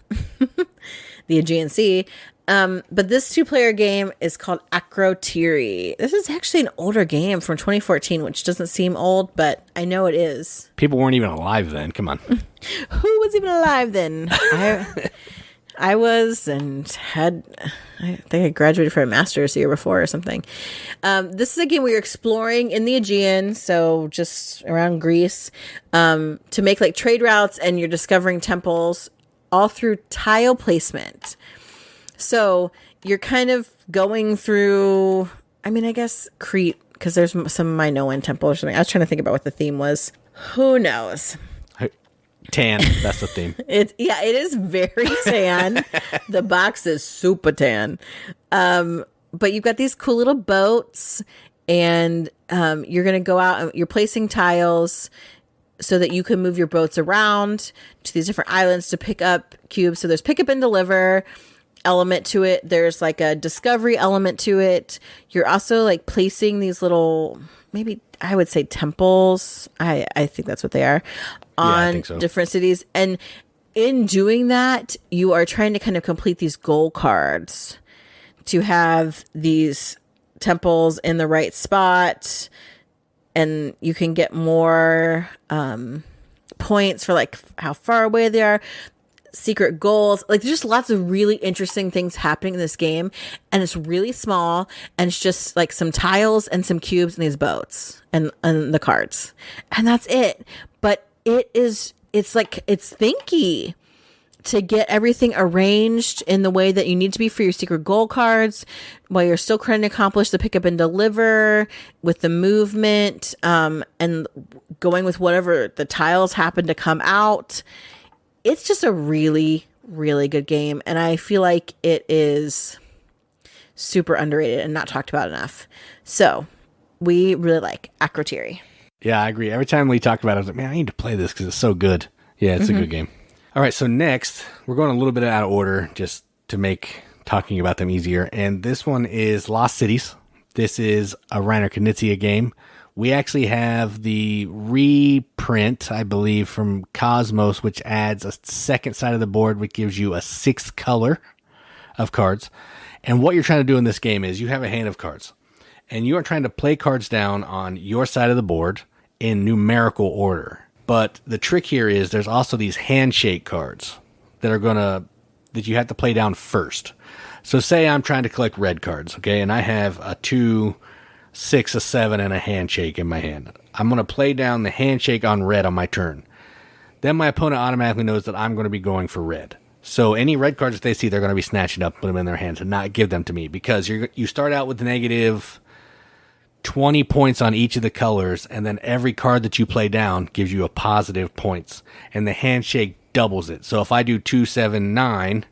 the Aegean Sea. But this 2-player game is called Akrotiri. This is actually an older game from 2014, which doesn't seem old, but I know it is. People weren't even alive then. Come on. Who was even alive then? I was, and I think I graduated from a master's the year before or something. This is a game where you're exploring in the Aegean, so just around Greece, to make like trade routes, and you're discovering temples all through tile placement. So you're kind of going through, I guess Crete, because there's some Minoan temple or something. I was trying to think about what the theme was. Who knows? Tan, that's the theme. It is very tan. The box is super tan. But you've got these cool little boats, and you're going to go out and you're placing tiles so that you can move your boats around to these different islands to pick up cubes. So there's pick up and deliver element to it. There's like a discovery element to it. You're also like placing these little, maybe I would say temples. I think that's what they are on different cities. And in doing that, you are trying to kind of complete these goal cards to have these temples in the right spot. And you can get more points for like how far away they are. Secret goals, like there's just lots of really interesting things happening in this game, and it's really small, and it's just like some tiles and some cubes and these boats and the cards, and that's it. But it's thinky to get everything arranged in the way that you need to be for your secret goal cards, while you're still trying to accomplish the pick up and deliver with the movement, and going with whatever the tiles happen to come out. It's just a really, really good game, and I feel like it is super underrated and not talked about enough. So we really like Akrotiri. Yeah, I agree. Every time we talked about it, I was like, man, I need to play this because it's so good. Yeah, it's a good game. All right, so next, we're going a little bit out of order just to make talking about them easier, and this one is Lost Cities. This is a Reiner Knizia game. We actually have the reprint, I believe, from Cosmos, which adds a second side of the board, which gives you a sixth color of cards. And what you're trying to do in this game is you have a hand of cards, and you are trying to play cards down on your side of the board in numerical order. But the trick here is there's also these handshake cards that you have to play down first. So say I'm trying to collect red cards, okay, and I have a 2, 6, a 7, and a handshake in my hand. I'm going to play down the handshake on red on my turn. Then my opponent automatically knows that I'm going to be going for red. So any red cards that they see, they're going to be snatching up, put them in their hands, and not give them to me. Because you start out with negative 20 points on each of the colors, and then every card that you play down gives you a positive points. And the handshake doubles it. So if I do 2, 7, 9...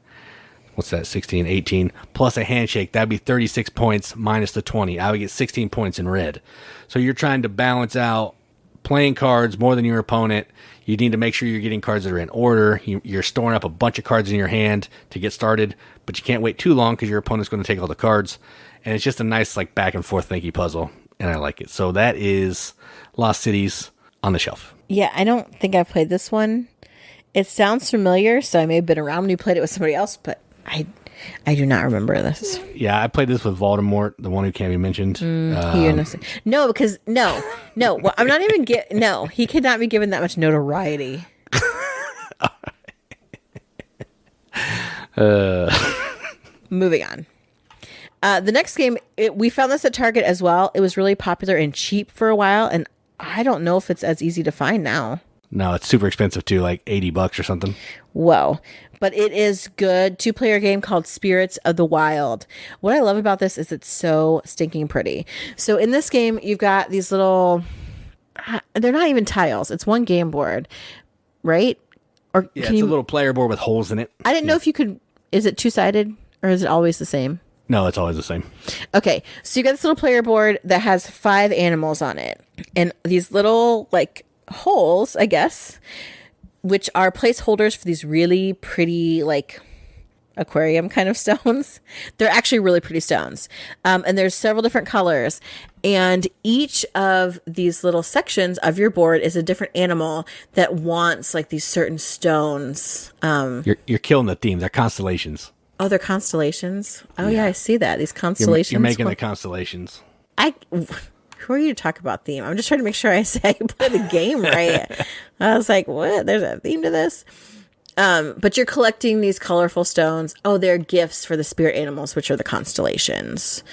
what's that, 16, 18, plus a handshake, that'd be 36 points minus the 20. I would get 16 points in red. So you're trying to balance out playing cards more than your opponent. You need to make sure you're getting cards that are in order. You're storing up a bunch of cards in your hand to get started, but you can't wait too long because your opponent's going to take all the cards. And it's just a nice like back and forth thinky puzzle, and I like it. So that is Lost Cities on the shelf. Yeah, I don't think I've played this one. It sounds familiar, so I may have been around when you played it with somebody else, but I do not remember this. Yeah, I played this with Voldemort, the one who can't be mentioned. No, because no. Well, I'm not even no. He could not be given that much notoriety. Moving on. The next game, we found this at Target as well. It was really popular and cheap for a while, and I don't know if it's as easy to find now. No, it's super expensive too, like $80 or something. Whoa. But it is good. 2-player game called Spirits of the Wild. What I love about this is it's so stinking pretty. So in this game, you've got these little, they're not even tiles. It's one game board, right? Or yeah, it's a little player board with holes in it. I didn't know if you could, is it two-sided or is it always the same? No, it's always the same. Okay, so you got this little player board that has 5 animals on it. And these little, like, holes, I guess, which are placeholders for these really pretty, like, aquarium kind of stones. They're actually really pretty stones. And there's several different colors. And each of these little sections of your board is a different animal that wants, like, these certain stones. You're killing the theme. They're constellations. Oh, they're constellations? Oh, yeah, I see that. These constellations. You're making the constellations. Who are you to talk about theme? I'm just trying to make sure I play the game right. I was like, what? There's a theme to this? But you're collecting these colorful stones. Oh, they're gifts for the spirit animals, which are the constellations.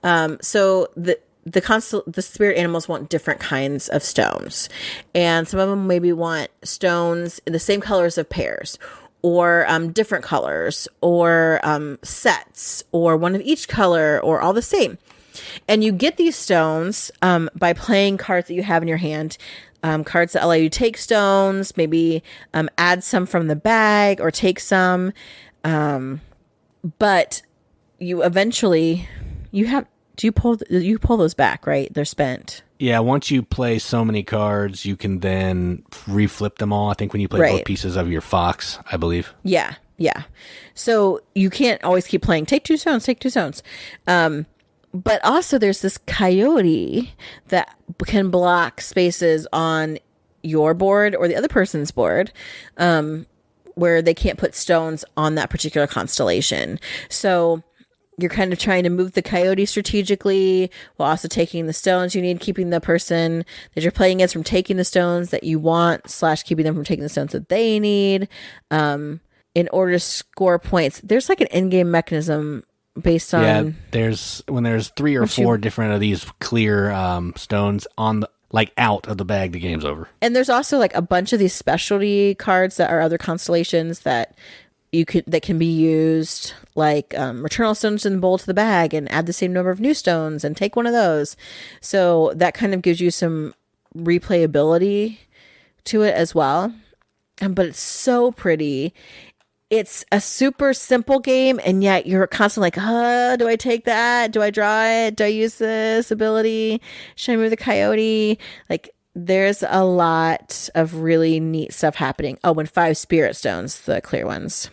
So the spirit animals want different kinds of stones. And some of them maybe want stones in the same colors of pairs, or different colors, or sets, or one of each color, or all the same. And you get these stones by playing cards that you have in your hand, cards that allow you to take stones, maybe add some from the bag or take some. But you eventually, you pull those back, right? They're spent. Yeah, once you play so many cards, you can then reflip them all. I think when you play both pieces of your fox, I believe. Yeah. So you can't always keep playing, take two stones. But also there's this coyote that can block spaces on your board or the other person's board, where they can't put stones on that particular constellation. So you're kind of trying to move the coyote strategically while also taking the stones you need, keeping the person that you're playing against from taking the stones that you want / keeping them from taking the stones that they need, in order to score points. There's like an in-game mechanism based on... there's 3 or 4 different of these clear stones on the out of the bag, the game's over. And there's also like a bunch of these specialty cards that are other constellations that can be used, like Returnal Stones in the bowl to the bag, and add the same number of new stones and take one of those. So that kind of gives you some replayability to it as well. But it's so pretty. It's a super simple game, and yet you're constantly like, do I take that? Do I draw it? Do I use this ability? Should I move the coyote? Like, there's a lot of really neat stuff happening. Oh, and 5 spirit stones, the clear ones,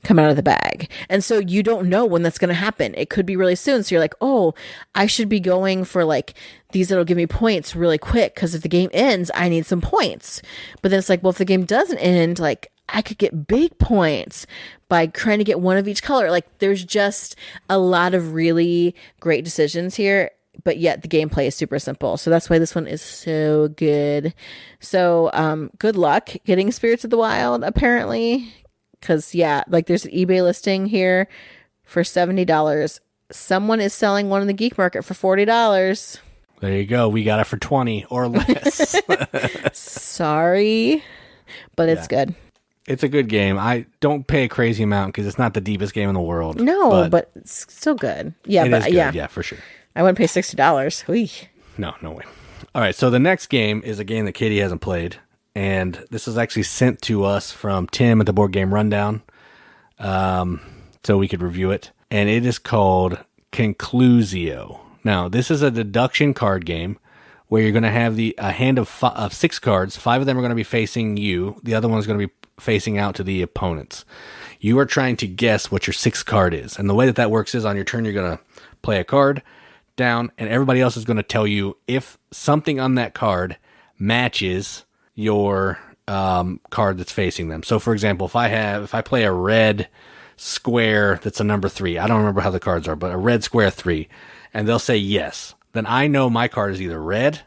come out of the bag. And so you don't know when that's going to happen. It could be really soon. So you're like, oh, I should be going for like these that'll give me points really quick, because if the game ends, I need some points. But then it's like, well, if the game doesn't end, like, I could get big points by trying to get one of each color. Like, there's just a lot of really great decisions here, but yet the gameplay is super simple. So that's why this one is so good. So good luck getting Spirits of the Wild, apparently. Because, like, there's an eBay listing here for $70. Someone is selling one in the geek market for $40. There you go. We got it for 20 or less. Sorry, but it's good. It's a good game. I don't pay a crazy amount because it's not the deepest game in the world. No, but it's still good. Yeah, it is good. Yeah, for sure. I wouldn't pay $60. Whee. No way. All right, so the next game is a game that Katie hasn't played, and this was actually sent to us from Tim at the Board Game Rundown, so we could review it. And it is called ConcluZio. Now, this is a deduction card game where you're going to have a hand of 6 cards. 5 of them are going to be facing you. The other one is going to be facing out to the opponents. You are trying to guess what your 6th card is. And the way that works is on your turn, you're going to play a card down, and everybody else is going to tell you if something on that card matches your card that's facing them. So, for example, if I play a red square that's a number 3, I don't remember how the cards are, but a red square 3, and they'll say yes, then I know my card is either red,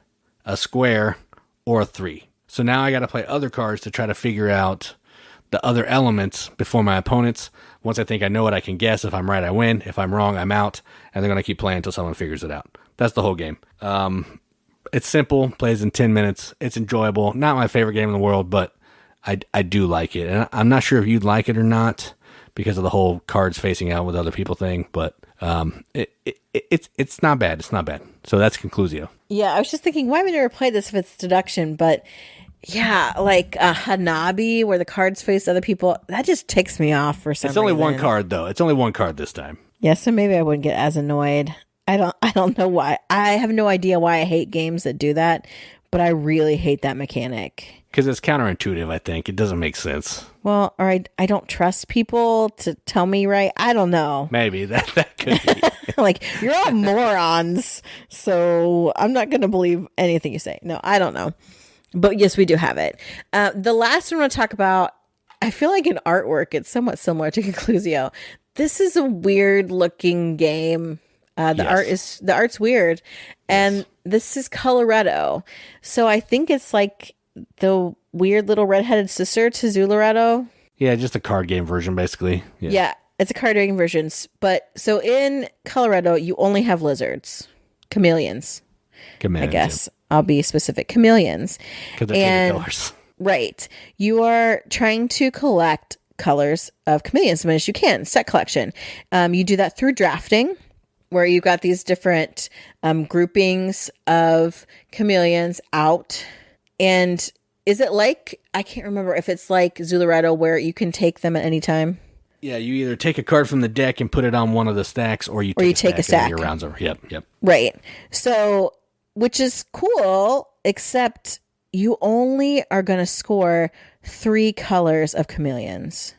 a square, or a 3. So now I got to play other cards to try to figure out the other elements before my opponents. Once I think I know it, I can guess. If I'm right, I win. If I'm wrong, I'm out. And they're going to keep playing until someone figures it out. That's the whole game. It's simple, plays in 10 minutes. It's enjoyable. Not my favorite game in the world, but I do like it. And I'm not sure if you'd like it or not because of the whole cards facing out with other people thing, but it's not bad. It's not bad. So that's ConcluZio. Yeah, I was just thinking, why have we never played this if it's deduction? But yeah, like Hanabi, where the cards face other people, that just ticks me off for some reason. It's only one card, though. It's only one card this time. Yeah, so maybe I wouldn't get as annoyed. I don't know why. I have no idea why I hate games that do that, but I really hate that mechanic. Because it's counterintuitive, I think. It doesn't make sense. Well, or I don't trust people to tell me right. I don't know. Maybe. That could be. Like, you're all morons, so I'm not going to believe anything you say. No, I don't know. But yes, we do have it. The last one I want to talk about, I feel like in artwork, it's somewhat similar to ConcluZio. This is a weird looking game. The art's weird. And this is Coloretto. So I think it's like the weird little redheaded sister to Zuloretto. Yeah, just a card game version, basically. Yeah, it's a card game version. But so in Coloretto, you only have lizards, chameleons. I guess. Yeah. I'll be specific. Chameleons. Because they're favorite colors. Right. You are trying to collect colors of chameleons as many as you can. Set collection. You do that through drafting, where you've got these different groupings of chameleons out. And is it like, I can't remember if it's like Zuloretto where you can take them at any time. Yeah, you either take a card from the deck and put it on one of the stacks, or you take a stack. And your rounds over. Yep. Right. So, which is cool, except you only are going to score 3 colors of chameleons.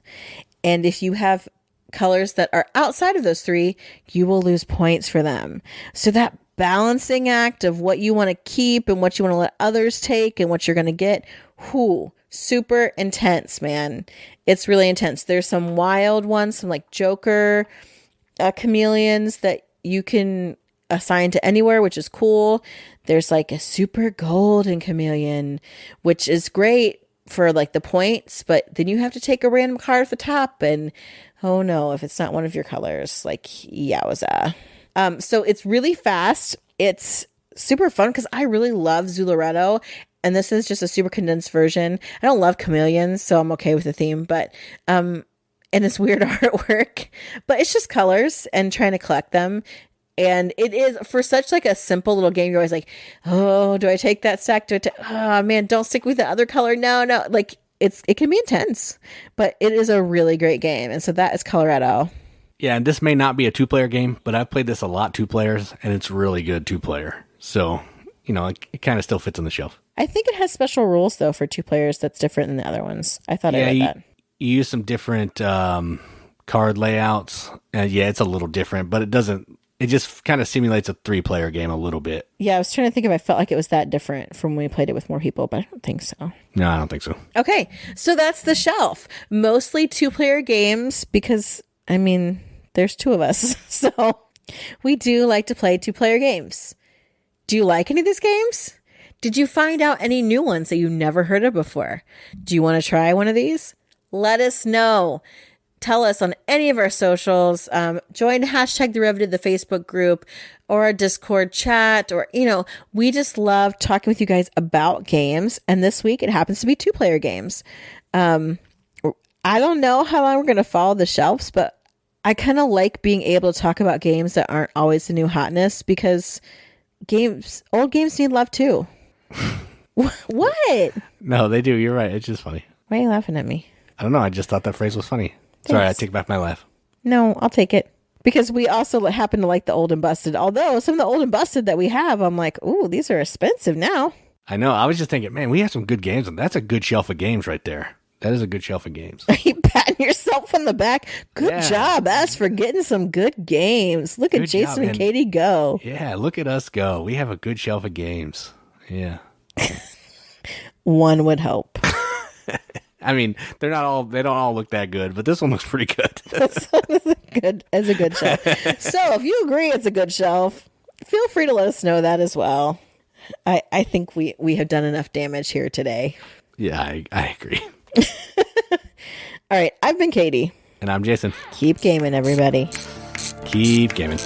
And if you have colors that are outside of those three, you will lose points for them. So that balancing act of what you want to keep and what you want to let others take and what you're going to get, super intense, man. It's really intense. There's some wild ones, some like Joker chameleons that you can assign to anywhere, which is cool. There's like a super golden chameleon, which is great for like the points, but then you have to take a random card at the top, and oh no, if it's not one of your colors, like yowza. So it's really fast. It's super fun because I really love Coloretto, and this is just a super condensed version. I don't love chameleons, so I'm okay with the theme, but and it's weird artwork, but it's just colors and trying to collect them. And it is, for such like a simple little game, you're always like, oh, do I take that stack? Oh man, don't stick with the other color. No. Like it can be intense, but it is a really great game. And so that is Coloretto. Yeah, and this may not be a 2-player game, but I've played this a lot 2 players, and it's really good 2-player. So, it kind of still fits on the shelf. I think it has special rules though for 2 players that's different than the other ones. I thought I read that. You use some different card layouts. It's a little different, but it doesn't. It just kind of simulates a 3-player game a little bit. Yeah, I was trying to think if I felt like it was that different from when we played it with more people, but I don't think so. No, I don't think so. Okay, so that's the shelf. Mostly 2-player games because, there's 2 of us. So we do like to play 2-player games. Do you like any of these games? Did you find out any new ones that you never heard of before? Do you want to try one of these? Let us know. Tell us on any of our socials. Join #Derivative, the Facebook group, or our Discord chat, or, we just love talking with you guys about games. And this week it happens to be 2-player games. I don't know how long we're going to follow the shelves, but I kind of like being able to talk about games that aren't always the new hotness, because old games need love too. What? No, they do. You're right. It's just funny. Why are you laughing at me? I don't know. I just thought that phrase was funny. Thanks. Sorry, I take back my laugh. No, I'll take it. Because we also happen to like the old and busted. Although some of the old and busted that we have, I'm like, ooh, these are expensive now. I know. I was just thinking, man, we have some good games, and that's a good shelf of games right there. That is a good shelf of games. Are you patting yourself on the back? Good job, us, for getting some good games. Look at Jason and Katie go. Yeah, look at us go. We have a good shelf of games. Yeah. One would hope. They don't all look that good, but this one looks pretty good. This one is a good shelf. So if you agree it's a good shelf, feel free to let us know that as well. I think we have done enough damage here today. Yeah, I agree. All right, I've been Katie. And I'm Jason. Keep gaming, everybody. Keep gaming.